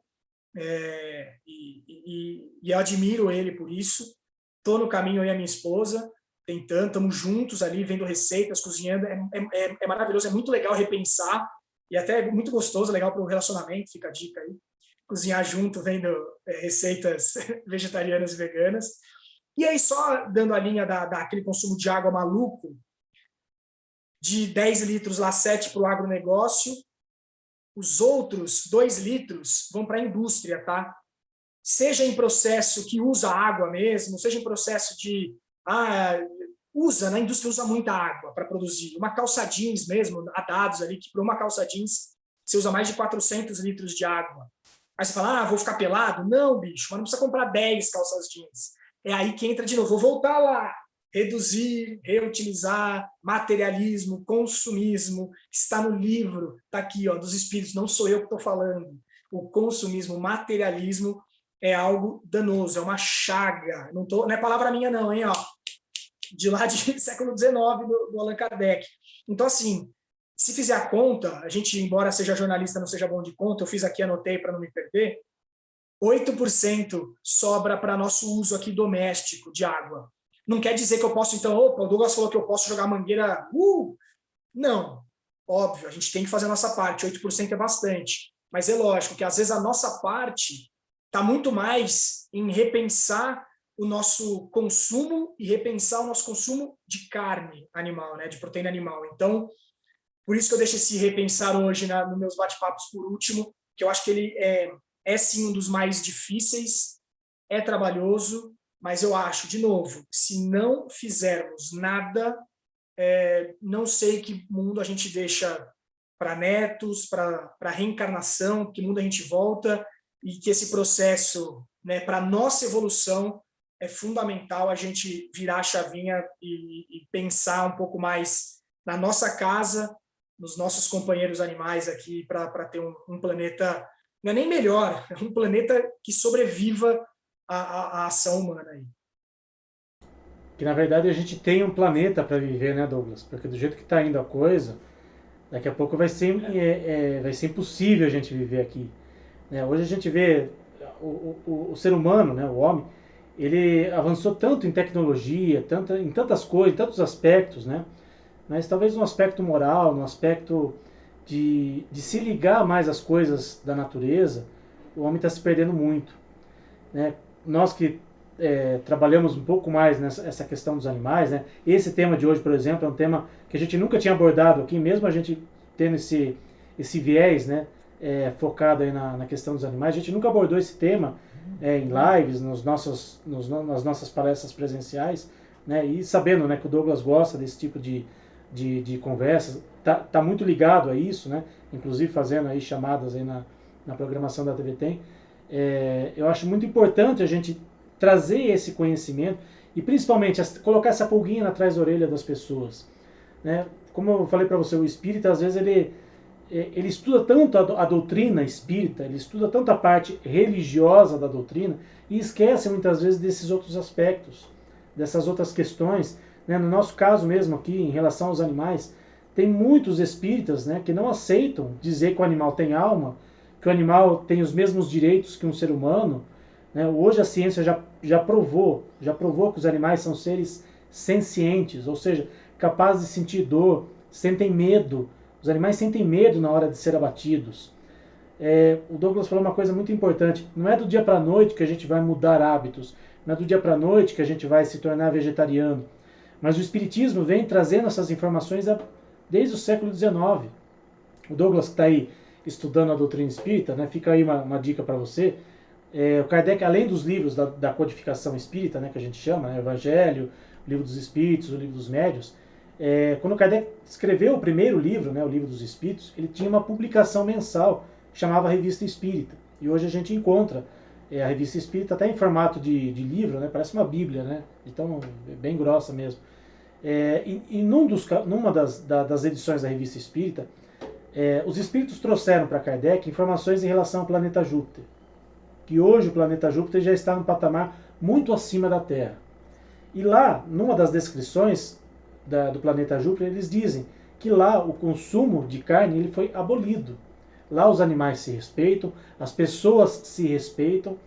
e eu admiro ele por isso. Estou no caminho, eu e a minha esposa, tentando, estamos juntos ali, vendo receitas, cozinhando. É maravilhoso, é muito legal repensar, e até muito gostoso, legal para o relacionamento, fica a dica aí. cozinhar junto, vendo receitas vegetarianas e veganas. E aí, só dando a linha daquele consumo de água maluco, de 10 litros lá, 7 para o agronegócio, os outros 2 litros vão para a indústria, tá? Seja em processo que usa água mesmo, seja em processo de... a indústria usa muita água para produzir. Uma calça jeans mesmo, há dados ali que para uma calça jeans você usa mais de 400 litros de água. Aí você fala, vou ficar pelado? Não, bicho, mas não precisa comprar 10 calças jeans. É aí que entra de novo, vou voltar lá. Reduzir, reutilizar, materialismo, consumismo, está no livro, está aqui, dos Espíritos, não sou eu que estou falando. O consumismo, o materialismo é algo danoso, é uma chaga. Não é palavra minha não, hein? De lá de século XIX, do Allan Kardec. Então, assim, se fizer a conta, a gente, embora seja jornalista, não seja bom de conta, eu fiz aqui, anotei para não me perder, 8% sobra para nosso uso aqui doméstico de água. Não quer dizer que eu posso, então, o Douglas falou que eu posso jogar mangueira. Não. Óbvio, a gente tem que fazer a nossa parte, 8% é bastante. Mas é lógico que, às vezes, a nossa parte está muito mais em repensar o nosso consumo e repensar o nosso consumo de carne animal, né, de proteína animal. Então, por isso que eu deixo esse repensar hoje nos meus bate-papos por último, que eu acho que ele é sim um dos mais difíceis, é trabalhoso, mas eu acho, de novo, se não fizermos nada, não sei que mundo a gente deixa para netos, para reencarnação, que mundo a gente volta, e que esse processo, né, para a nossa evolução, é fundamental a gente virar a chavinha e pensar um pouco mais na nossa casa, nos nossos companheiros animais aqui, para ter um planeta, não é nem melhor, é um planeta que sobreviva à ação humana aí. Que na verdade a gente tem um planeta para viver, né, Douglas? Porque do jeito que está indo a coisa, daqui a pouco vai ser impossível a gente viver aqui. Né? Hoje a gente vê o ser humano, né, o homem, ele avançou tanto em tecnologia, em tantas coisas, em tantos aspectos, né? Mas talvez no aspecto moral, no aspecto de se ligar mais às coisas da natureza, o homem está se perdendo muito. Né? Nós que trabalhamos um pouco mais nessa questão dos animais, né? Esse tema de hoje, por exemplo, é um tema que a gente nunca tinha abordado aqui, mesmo a gente tendo esse viés, né, focado aí na questão dos animais, a gente nunca abordou esse tema em lives, nas nossas palestras presenciais, né? E sabendo, né, que o Douglas gosta desse tipo de conversas, tá muito ligado a isso, né? Inclusive fazendo aí chamadas aí na programação da TV Tem. Eu acho muito importante a gente trazer esse conhecimento e principalmente colocar essa pulguinha atrás da orelha das pessoas, né? Como eu falei para você, o espírita às vezes ele estuda tanto a doutrina espírita, ele estuda tanto a parte religiosa da doutrina e esquece muitas vezes desses outros aspectos, dessas outras questões, né? No nosso caso mesmo aqui, em relação aos animais, tem muitos espíritas, né, que não aceitam dizer que o animal tem alma, que o animal tem os mesmos direitos que um ser humano. Né? Hoje a ciência já provou que os animais são seres sencientes, ou seja, capazes de sentir dor, sentem medo. Os animais sentem medo na hora de ser abatidos. O Douglas falou uma coisa muito importante, não é do dia para a noite que a gente vai mudar hábitos, não é do dia para a noite que a gente vai se tornar vegetariano, mas o Espiritismo vem trazendo essas informações desde o século XIX. O Douglas que está aí estudando a doutrina espírita, né, fica aí uma dica para você. O Kardec, além dos livros da codificação espírita, né, que a gente chama, né, Evangelho, o Livro dos Espíritos, o Livro dos Médiuns, quando o Kardec escreveu o primeiro livro, né, o Livro dos Espíritos, ele tinha uma publicação mensal que chamava Revista Espírita. E hoje a gente encontra a Revista Espírita até em formato de livro, né, parece uma Bíblia, né, então é bem grossa mesmo. Numa das edições da Revista Espírita, os espíritos trouxeram para Kardec informações em relação ao planeta Júpiter, que hoje o planeta Júpiter já está num patamar muito acima da Terra. E lá, numa das descrições do planeta Júpiter, eles dizem que lá o consumo de carne ele foi abolido. Lá os animais se respeitam, as pessoas se respeitam.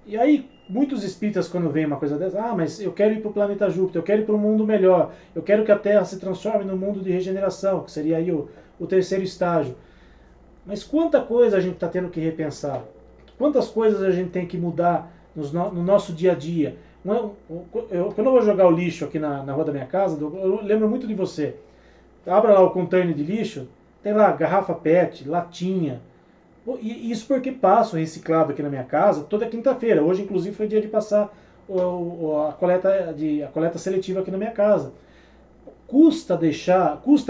E aí, muitos espíritas, quando veem uma coisa dessa, mas eu quero ir para o planeta Júpiter, eu quero ir para um mundo melhor, eu quero que a Terra se transforme num mundo de regeneração, que seria aí o terceiro estágio. Mas quanta coisa a gente está tendo que repensar? Quantas coisas a gente tem que mudar no nosso dia a dia? Quando eu vou jogar o lixo aqui na rua da minha casa, eu lembro muito de você. Abra lá o container de lixo, tem lá garrafa PET, latinha. E isso porque passo reciclado aqui na minha casa toda quinta-feira. Hoje, inclusive, foi dia de passar a coleta seletiva aqui na minha casa. Custa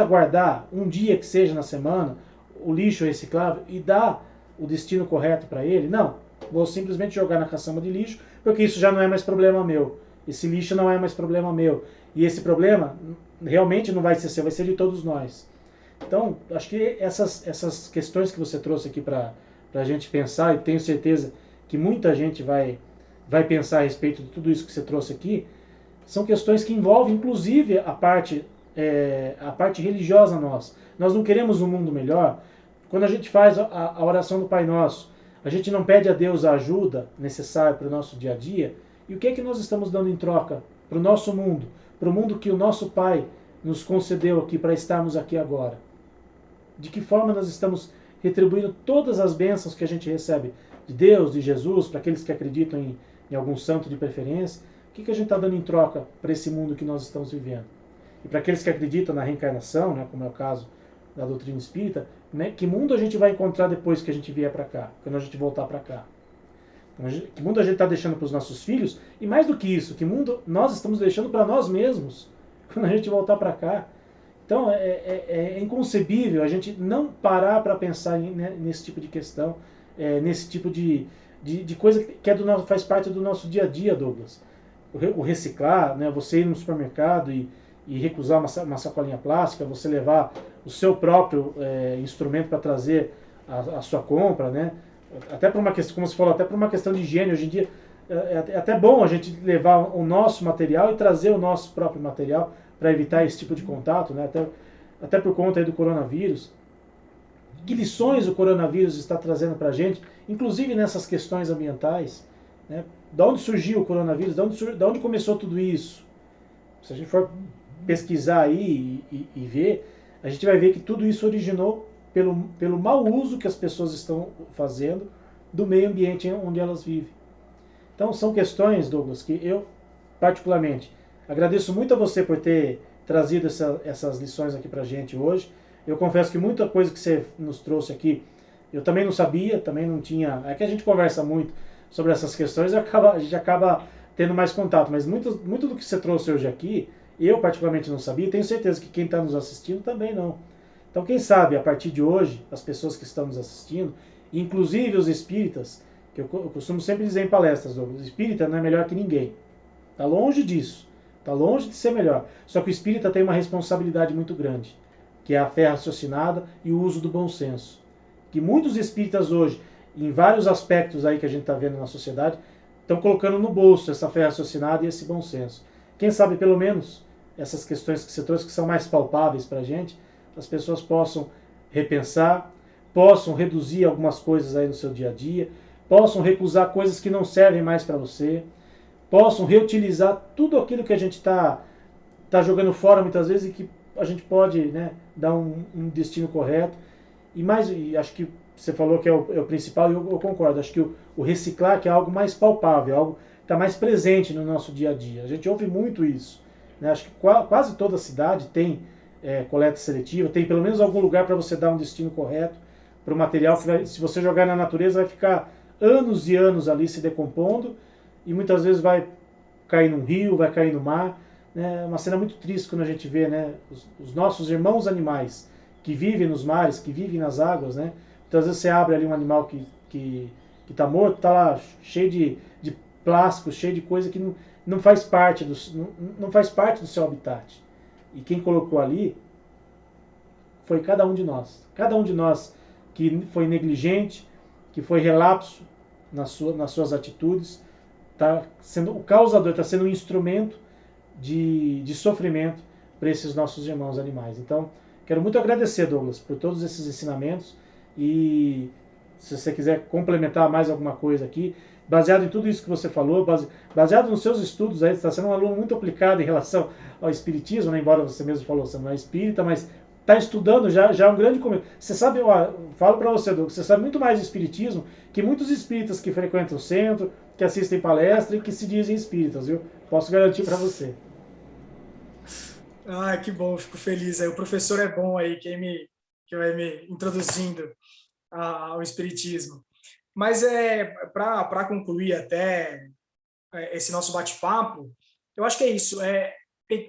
guardar um dia que seja na semana o lixo reciclável e dar o destino correto para ele? Não. Vou simplesmente jogar na caçamba de lixo, porque isso já não é mais problema meu. Esse lixo não é mais problema meu. E esse problema realmente não vai ser seu, vai ser de todos nós. Então, acho que essas questões que você trouxe aqui para a gente pensar, e tenho certeza que muita gente vai pensar a respeito de tudo isso que você trouxe aqui, são questões que envolvem, inclusive, a parte religiosa nossa. Nós não queremos um mundo melhor. Quando a gente faz a oração do Pai Nosso, a gente não pede a Deus a ajuda necessária para o nosso dia a dia. E o que é que nós estamos dando em troca para o nosso mundo? Para o mundo que o nosso Pai nos concedeu aqui para estarmos aqui agora. De que forma nós estamos retribuindo todas as bênçãos que a gente recebe de Deus, de Jesus, para aqueles que acreditam em algum santo de preferência? O que a gente está dando em troca para esse mundo que nós estamos vivendo? E para aqueles que acreditam na reencarnação, né, como é o caso da doutrina espírita, né, que mundo a gente vai encontrar depois que a gente vier para cá, quando a gente voltar para cá? Que mundo a gente está deixando para os nossos filhos? E mais do que isso, que mundo nós estamos deixando para nós mesmos quando a gente voltar para cá? Então é inconcebível a gente não parar para pensar nesse tipo de questão, nesse tipo de coisa que faz parte do nosso dia a dia, Douglas. O reciclar, né, você ir no supermercado e recusar uma sacolinha plástica, você levar o seu próprio instrumento para trazer a sua compra, né? Até por uma questão, como você falou, até por uma questão de higiene. Hoje em dia é até bom a gente levar o nosso material e trazer o nosso próprio material para evitar esse tipo de contato, né? Até por conta aí do coronavírus. Que lições o coronavírus está trazendo para a gente, inclusive nessas questões ambientais, né? Da onde surgiu o coronavírus? Da onde começou tudo isso? Se a gente for pesquisar aí e ver, a gente vai ver que tudo isso originou pelo mau uso que as pessoas estão fazendo do meio ambiente onde elas vivem. Então são questões, Douglas, que eu particularmente agradeço muito a você por ter trazido essas lições aqui pra gente hoje. Eu confesso que muita coisa que você nos trouxe aqui, eu também não sabia, também não tinha... É que a gente conversa muito sobre essas questões e a gente acaba tendo mais contato, mas muito do que você trouxe hoje aqui, eu particularmente não sabia, e tenho certeza que quem está nos assistindo também não. Então quem sabe, a partir de hoje, as pessoas que estão nos assistindo, inclusive os espíritas, que eu costumo sempre dizer em palestras, o espírita não é melhor que ninguém. Está longe disso. Está longe de ser melhor. Só que o espírita tem uma responsabilidade muito grande, que é a fé raciocinada e o uso do bom senso. Que muitos espíritas hoje, em vários aspectos aí que a gente está vendo na sociedade, estão colocando no bolso essa fé raciocinada e esse bom senso. Quem sabe, pelo menos, essas questões que você trouxe, que são mais palpáveis para a gente, as pessoas possam repensar, possam reduzir algumas coisas aí no seu dia a dia, possam recusar coisas que não servem mais para você, possam reutilizar tudo aquilo que a gente está jogando fora muitas vezes e que a gente pode, né, dar um destino correto. E acho que você falou que é o principal, e eu concordo. Acho que o reciclar que é algo mais palpável, algo que está mais presente no nosso dia a dia. A gente ouve muito isso, né? Acho que quase toda cidade tem coleta seletiva, tem pelo menos algum lugar para você dar um destino correto para o material que se você jogar na natureza vai ficar anos e anos ali se decompondo e muitas vezes vai cair num rio, vai cair no mar. É uma cena muito triste quando a gente vê, né, os nossos irmãos animais que vivem nos mares, que vivem nas águas, né? Muitas vezes você abre ali um animal que está morto, está lá cheio de plástico, cheio de coisa que não faz parte não faz parte do seu habitat. E quem colocou ali foi cada um de nós. Cada um de nós que foi negligente, que foi relapso nas suas atitudes, está sendo o causador, está sendo um instrumento de sofrimento para esses nossos irmãos animais. Então, quero muito agradecer, Douglas, por todos esses ensinamentos e se você quiser complementar mais alguma coisa aqui, baseado em tudo isso que você falou, baseado nos seus estudos, aí, você está sendo um aluno muito aplicado em relação ao espiritismo, né? Embora você mesmo falou, você não é espírita, mas está estudando já é um grande começo. Você sabe, ó, falo para você, Douglas, você sabe muito mais de espiritismo que muitos espíritas que frequentam o centro, que assistem palestra e que se dizem espíritas, viu? Posso garantir para você. Ah, que bom, fico feliz. Aí, o professor é bom aí, que vai me introduzindo ao espiritismo. Mas para concluir até esse nosso bate-papo, eu acho que é isso.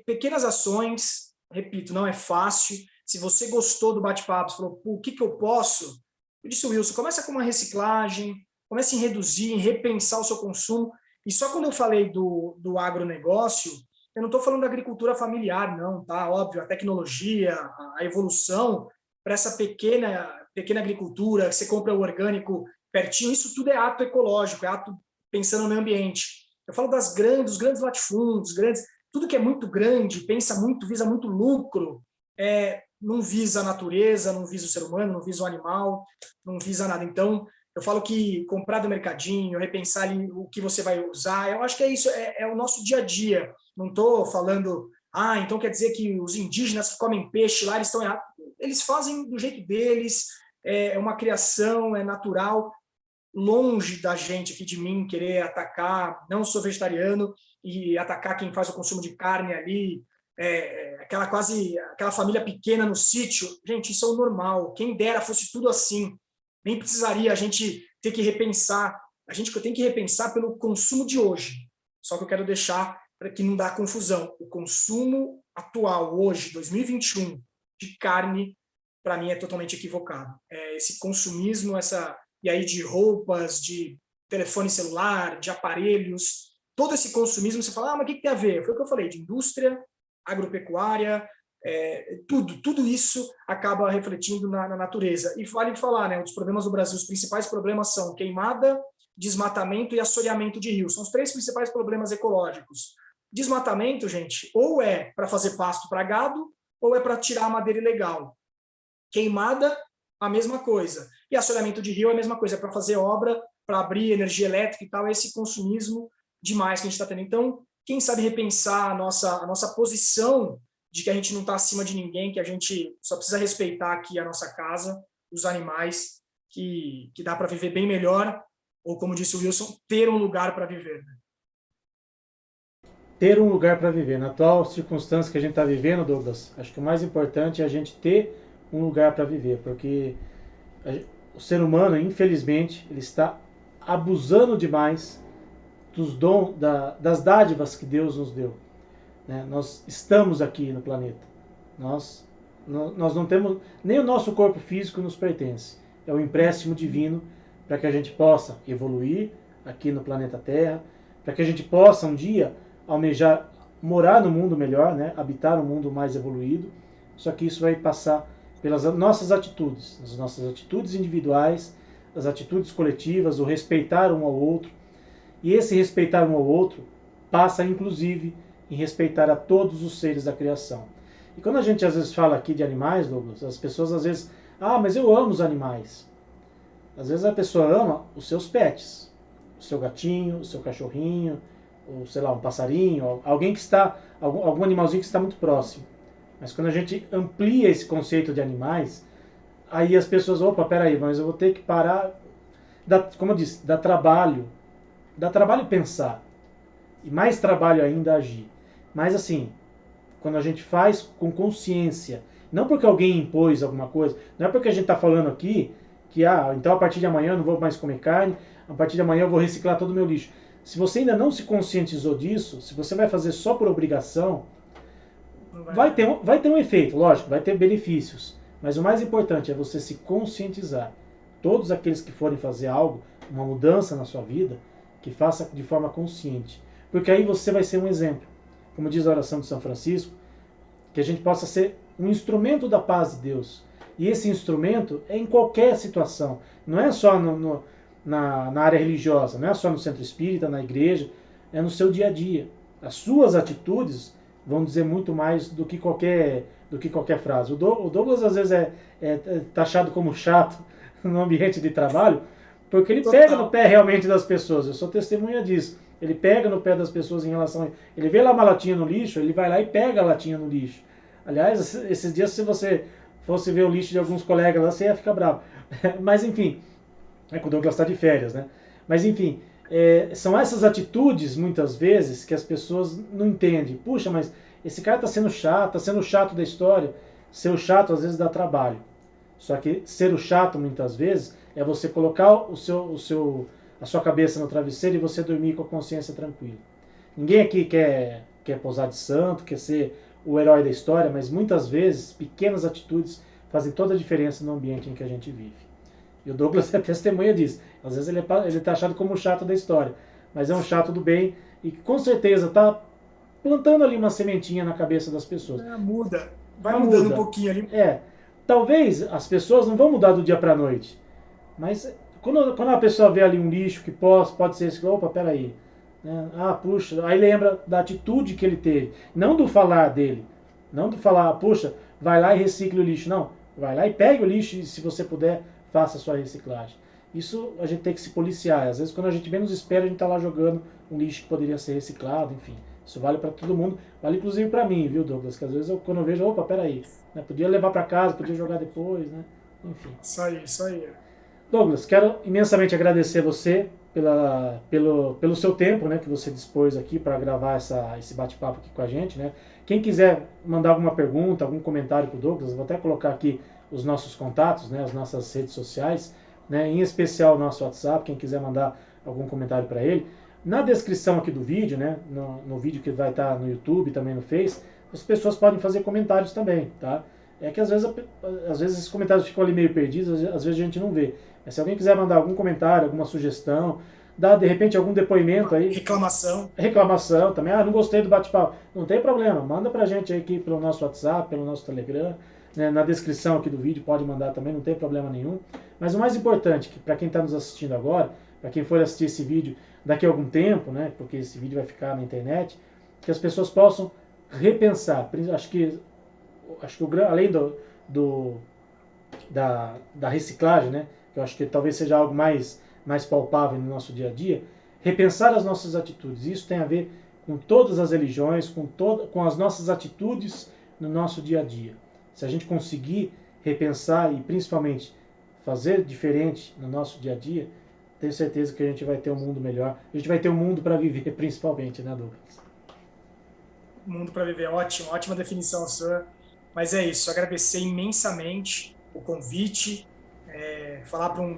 Pequenas ações, repito, não é fácil. Se você gostou do bate-papo, falou, o que eu posso? Eu disse, Wilson, começa com uma reciclagem, comece em reduzir, em repensar o seu consumo. E só quando eu falei do agronegócio, eu não estou falando da agricultura familiar, não, tá? Óbvio, a tecnologia, a evolução para essa pequena agricultura, que você compra o orgânico pertinho, isso tudo é ato ecológico, é ato pensando no meio ambiente. Eu falo dos grandes latifúndios, tudo que é muito grande, pensa muito, visa muito lucro, não visa a natureza, não visa o ser humano, não visa o animal, não visa nada. Então, eu falo que comprar do mercadinho, repensar ali o que você vai usar, eu acho que é isso, é o nosso dia a dia. Não estou falando, então quer dizer que os indígenas que comem peixe lá, eles estão errados. Eles fazem do jeito deles, é uma criação, é natural, longe da gente aqui de mim querer atacar, não sou vegetariano, e atacar quem faz o consumo de carne ali, aquela família pequena no sítio. Gente, isso é o normal. Quem dera fosse tudo assim. Nem precisaria a gente ter que repensar. A gente tem que repensar pelo consumo de hoje. Só que eu quero deixar para que não dá confusão. O consumo atual, hoje, 2021, de carne, para mim é totalmente equivocado. Esse consumismo, e aí de roupas, de telefone celular, de aparelhos, todo esse consumismo, você fala, mas o que tem a ver? Foi o que eu falei, de indústria, agropecuária, tudo isso acaba refletindo na natureza. E vale falar, né, os problemas do Brasil, os principais problemas são queimada, desmatamento e assoreamento de rios. São os 3 principais problemas ecológicos. Desmatamento, gente, ou é para fazer pasto para gado, ou é para tirar a madeira ilegal. Queimada, a mesma coisa. E assoreamento de rio é a mesma coisa, é para fazer obra, para abrir energia elétrica e tal, esse consumismo demais que a gente está tendo. Então, quem sabe repensar a nossa posição de que a gente não está acima de ninguém, que a gente só precisa respeitar aqui a nossa casa, os animais, que dá para viver bem melhor, ou como disse o Wilson, ter um lugar para viver. Ter um lugar para viver. Na atual circunstância que a gente está vivendo, Douglas, acho que o mais importante é a gente ter um lugar para viver, porque o ser humano, infelizmente, ele está abusando demais das dádivas que Deus nos deu. Né? Nós estamos aqui no planeta. Nós não temos, nem o nosso corpo físico nos pertence. É um empréstimo divino para que a gente possa evoluir aqui no planeta Terra, para que a gente possa um dia almejar morar no mundo melhor, né? Habitar um mundo mais evoluído. Só que isso vai passar pelas nossas atitudes, as nossas atitudes individuais, as atitudes coletivas, o respeitar um ao outro. E esse respeitar um ao outro passa, inclusive, em respeitar a todos os seres da criação. E quando a gente às vezes fala aqui de animais, Douglas, as pessoas às vezes, mas eu amo os animais. Às vezes a pessoa ama os seus pets, o seu gatinho, o seu cachorrinho, ou sei lá, um passarinho, alguém que está, algum animalzinho que está muito próximo. Mas quando a gente amplia esse conceito de animais, aí as pessoas, peraí, mas eu vou ter que parar, como eu disse, dá trabalho pensar, e mais trabalho ainda agir. Mas assim, quando a gente faz com consciência, não porque alguém impôs alguma coisa, não é porque a gente está falando aqui que, então a partir de amanhã eu não vou mais comer carne, a partir de amanhã eu vou reciclar todo o meu lixo. Se você ainda não se conscientizou disso, se você vai fazer só por obrigação, vai ter um efeito, lógico, vai ter benefícios. Mas o mais importante é você se conscientizar. Todos aqueles que forem fazer algo, uma mudança na sua vida, que faça de forma consciente. Porque aí você vai ser um exemplo. Como diz a oração de São Francisco, que a gente possa ser um instrumento da paz de Deus. E esse instrumento é em qualquer situação. Não é só na área religiosa, não é só no centro espírita, na igreja, é no seu dia a dia. As suas atitudes vão dizer muito mais do que qualquer frase. O Douglas às vezes é taxado como chato no ambiente de trabalho, porque ele pega no pé realmente das pessoas. Eu sou testemunha disso. Ele pega no pé das pessoas em relação a... Ele vê lá uma latinha no lixo, ele vai lá e pega a latinha no lixo. Aliás, esses dias, se você fosse ver o lixo de alguns colegas lá, você ia ficar bravo. Mas enfim, é que o Douglas está de férias, né? Mas enfim, são essas atitudes, muitas vezes, que as pessoas não entendem. Puxa, mas esse cara está sendo chato da história. Ser o chato às vezes dá trabalho. Só que ser o chato, muitas vezes, é você colocar a sua cabeça no travesseiro e você dormir com a consciência tranquila. Ninguém aqui quer posar de santo, quer ser o herói da história, mas muitas vezes pequenas atitudes fazem toda a diferença no ambiente em que a gente vive. E o Douglas é testemunha disso. Às vezes ele está achado como o chato da história, mas é um chato do bem e que com certeza está plantando ali uma sementinha na cabeça das pessoas. Muda, vai mudando um pouquinho ali. Talvez as pessoas não vão mudar do dia para a noite, mas quando a pessoa vê ali um lixo que pode ser esse, opa, peraí, né? Puxa, aí lembra da atitude que ele teve, não do falar dele, não do falar, puxa, vai lá e recicle o lixo, não, vai lá e pegue o lixo e se você puder, faça a sua reciclagem. Isso a gente tem que se policiar, às vezes quando a gente menos espera a gente está lá jogando um lixo que poderia ser reciclado, enfim. Isso vale para todo mundo, vale inclusive para mim, viu, Douglas? Que às vezes quando eu vejo, opa, peraí, né? Podia levar para casa, podia jogar depois, né? Enfim. Isso aí. Douglas, quero imensamente agradecer você pelo seu tempo, né, que você dispôs aqui para gravar esse bate-papo aqui com a gente, né? Quem quiser mandar alguma pergunta, algum comentário para o Douglas, vou até colocar aqui os nossos contatos, né, as nossas redes sociais, né, em especial o nosso WhatsApp, quem quiser mandar algum comentário para ele. Na descrição aqui do vídeo, né, no vídeo que vai estar no YouTube, também no Face, as pessoas podem fazer comentários também, tá? É que às vezes esses comentários ficam ali meio perdidos, às vezes a gente não vê. Mas se alguém quiser mandar algum comentário, alguma sugestão, dar de repente algum depoimento aí. Reclamação também. Não gostei do bate-papo. Não tem problema, manda pra gente aí aqui pelo nosso WhatsApp, pelo nosso Telegram. Né? Na descrição aqui do vídeo pode mandar também, não tem problema nenhum. Mas o mais importante, que para quem está nos assistindo agora, para quem for assistir esse vídeo daqui a algum tempo, né, porque esse vídeo vai ficar na internet, que as pessoas possam repensar. Acho que além da reciclagem, né, que eu acho que talvez seja algo mais palpável no nosso dia a dia, repensar as nossas atitudes. Isso tem a ver com todas as religiões, com as nossas atitudes no nosso dia a dia. Se a gente conseguir repensar e principalmente fazer diferente no nosso dia a dia, tenho certeza que a gente vai ter um mundo melhor. A gente vai ter um mundo para viver, principalmente, né, Douglas? Mundo para viver, ótima definição sua. Mas é isso, agradecer imensamente o convite, falar para um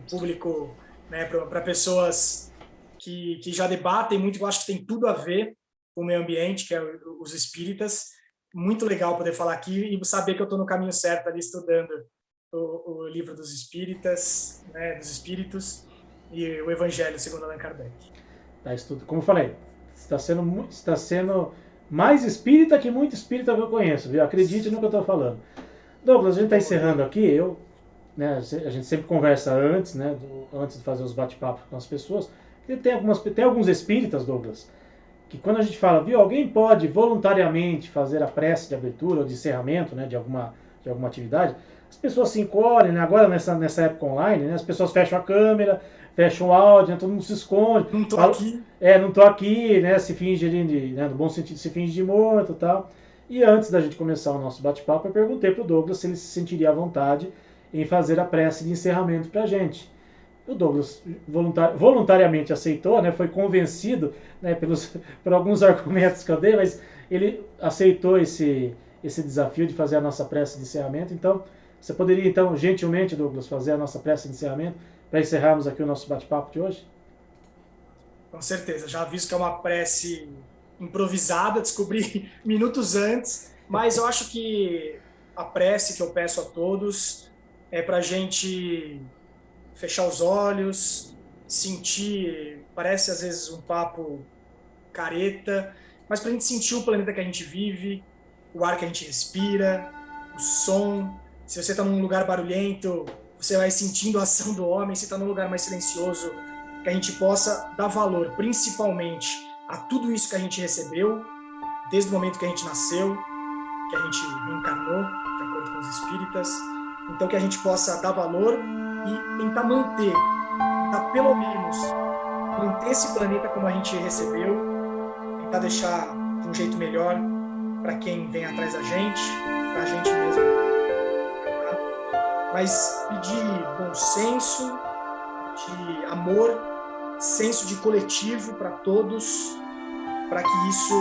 público, né, para pessoas que já debatem muito, eu acho que tem tudo a ver com o meio ambiente, que é os espíritas. Muito legal poder falar aqui e saber que eu estou no caminho certo ali estudando o livro dos espíritas, né, dos espíritos e o Evangelho segundo Allan Kardec. Como eu falei, está sendo mais espírita que muito espírita que eu conheço, viu? Acredite no que eu estou falando. Douglas, a gente está encerrando aqui, né, a gente sempre conversa antes, né, antes de fazer os bate-papos com as pessoas. Tem alguns espíritas, Douglas, que quando a gente fala, viu, alguém pode voluntariamente fazer a prece de abertura ou de encerramento, né, de alguma atividade, as pessoas se encolhem, né, agora nessa época online, né, as pessoas fecham a câmera, fecham o áudio, né, todo mundo se esconde. Não tô aqui. Não tô aqui, né, se finge né, no bom sentido, se finge de morto e tal. E antes da gente começar o nosso bate-papo, eu perguntei pro Douglas se ele se sentiria à vontade em fazer a prece de encerramento pra gente. O Douglas voluntariamente aceitou, né, foi convencido, né, por alguns argumentos que eu dei, mas ele aceitou esse desafio de fazer a nossa prece de encerramento. Então, você poderia, então, gentilmente, Douglas, fazer a nossa prece de encerramento para encerrarmos aqui o nosso bate-papo de hoje? Com certeza, já aviso que é uma prece improvisada, descobri minutos antes, mas eu acho que a prece que eu peço a todos é para a gente fechar os olhos, sentir, parece às vezes um papo careta, mas para a gente sentir o planeta que a gente vive, o ar que a gente respira, o som. Se você está num lugar barulhento, você vai sentindo a ação do homem. Se está num lugar mais silencioso, que a gente possa dar valor, principalmente, a tudo isso que a gente recebeu, desde o momento que a gente nasceu, que a gente reencarnou, de acordo com os espíritas. Então, que a gente possa dar valor e tentar pelo menos, manter esse planeta como a gente recebeu, tentar deixar de um jeito melhor para quem vem atrás da gente, para a gente mesmo. mas pedir bom senso, de amor, senso de coletivo para todos, para que isso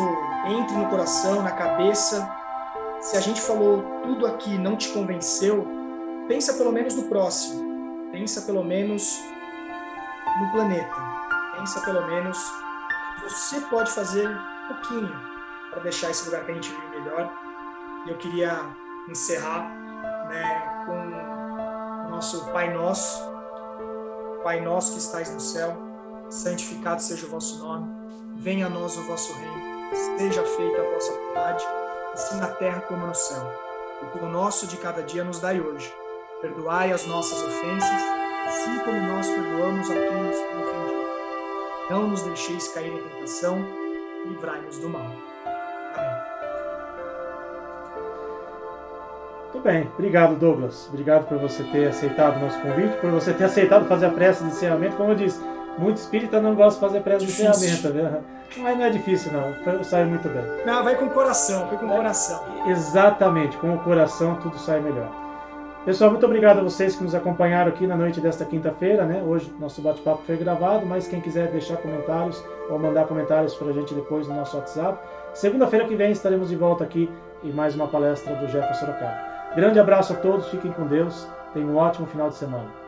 entre no coração, na cabeça. Se a gente falou tudo aqui e não te convenceu, pensa pelo menos no próximo, pensa pelo menos no planeta, pensa pelo menos que você pode fazer um pouquinho para deixar esse lugar que a gente vive melhor. E eu queria encerrar, né, com o nosso Pai Nosso que estais no céu, santificado seja o vosso nome, venha a nós o vosso reino, seja feita a vossa vontade, assim na terra como no céu. O pão nosso de cada dia nos dai hoje. Perdoai as nossas ofensas, assim como nós perdoamos a quem nos tem ofendido. Não nos deixeis cair em tentação, livrai-nos do mal. Amém. Muito bem, obrigado, Douglas. Obrigado por você ter aceitado o nosso convite, por você ter aceitado fazer a prece de encerramento. Como eu disse, muito espírita não gosta de fazer prece de encerramento, né? Mas não é difícil, não. Sai muito bem. Não, vai com o coração, foi com o coração. Exatamente, com o coração tudo sai melhor. Pessoal, muito obrigado a vocês que nos acompanharam aqui na noite desta quinta-feira, né? Hoje nosso bate-papo foi gravado, mas quem quiser deixar comentários ou mandar comentários para a gente depois no nosso WhatsApp. Segunda-feira que vem estaremos de volta aqui em mais uma palestra do Jefferson Sorocaba. Grande abraço a todos, fiquem com Deus, tenham um ótimo final de semana.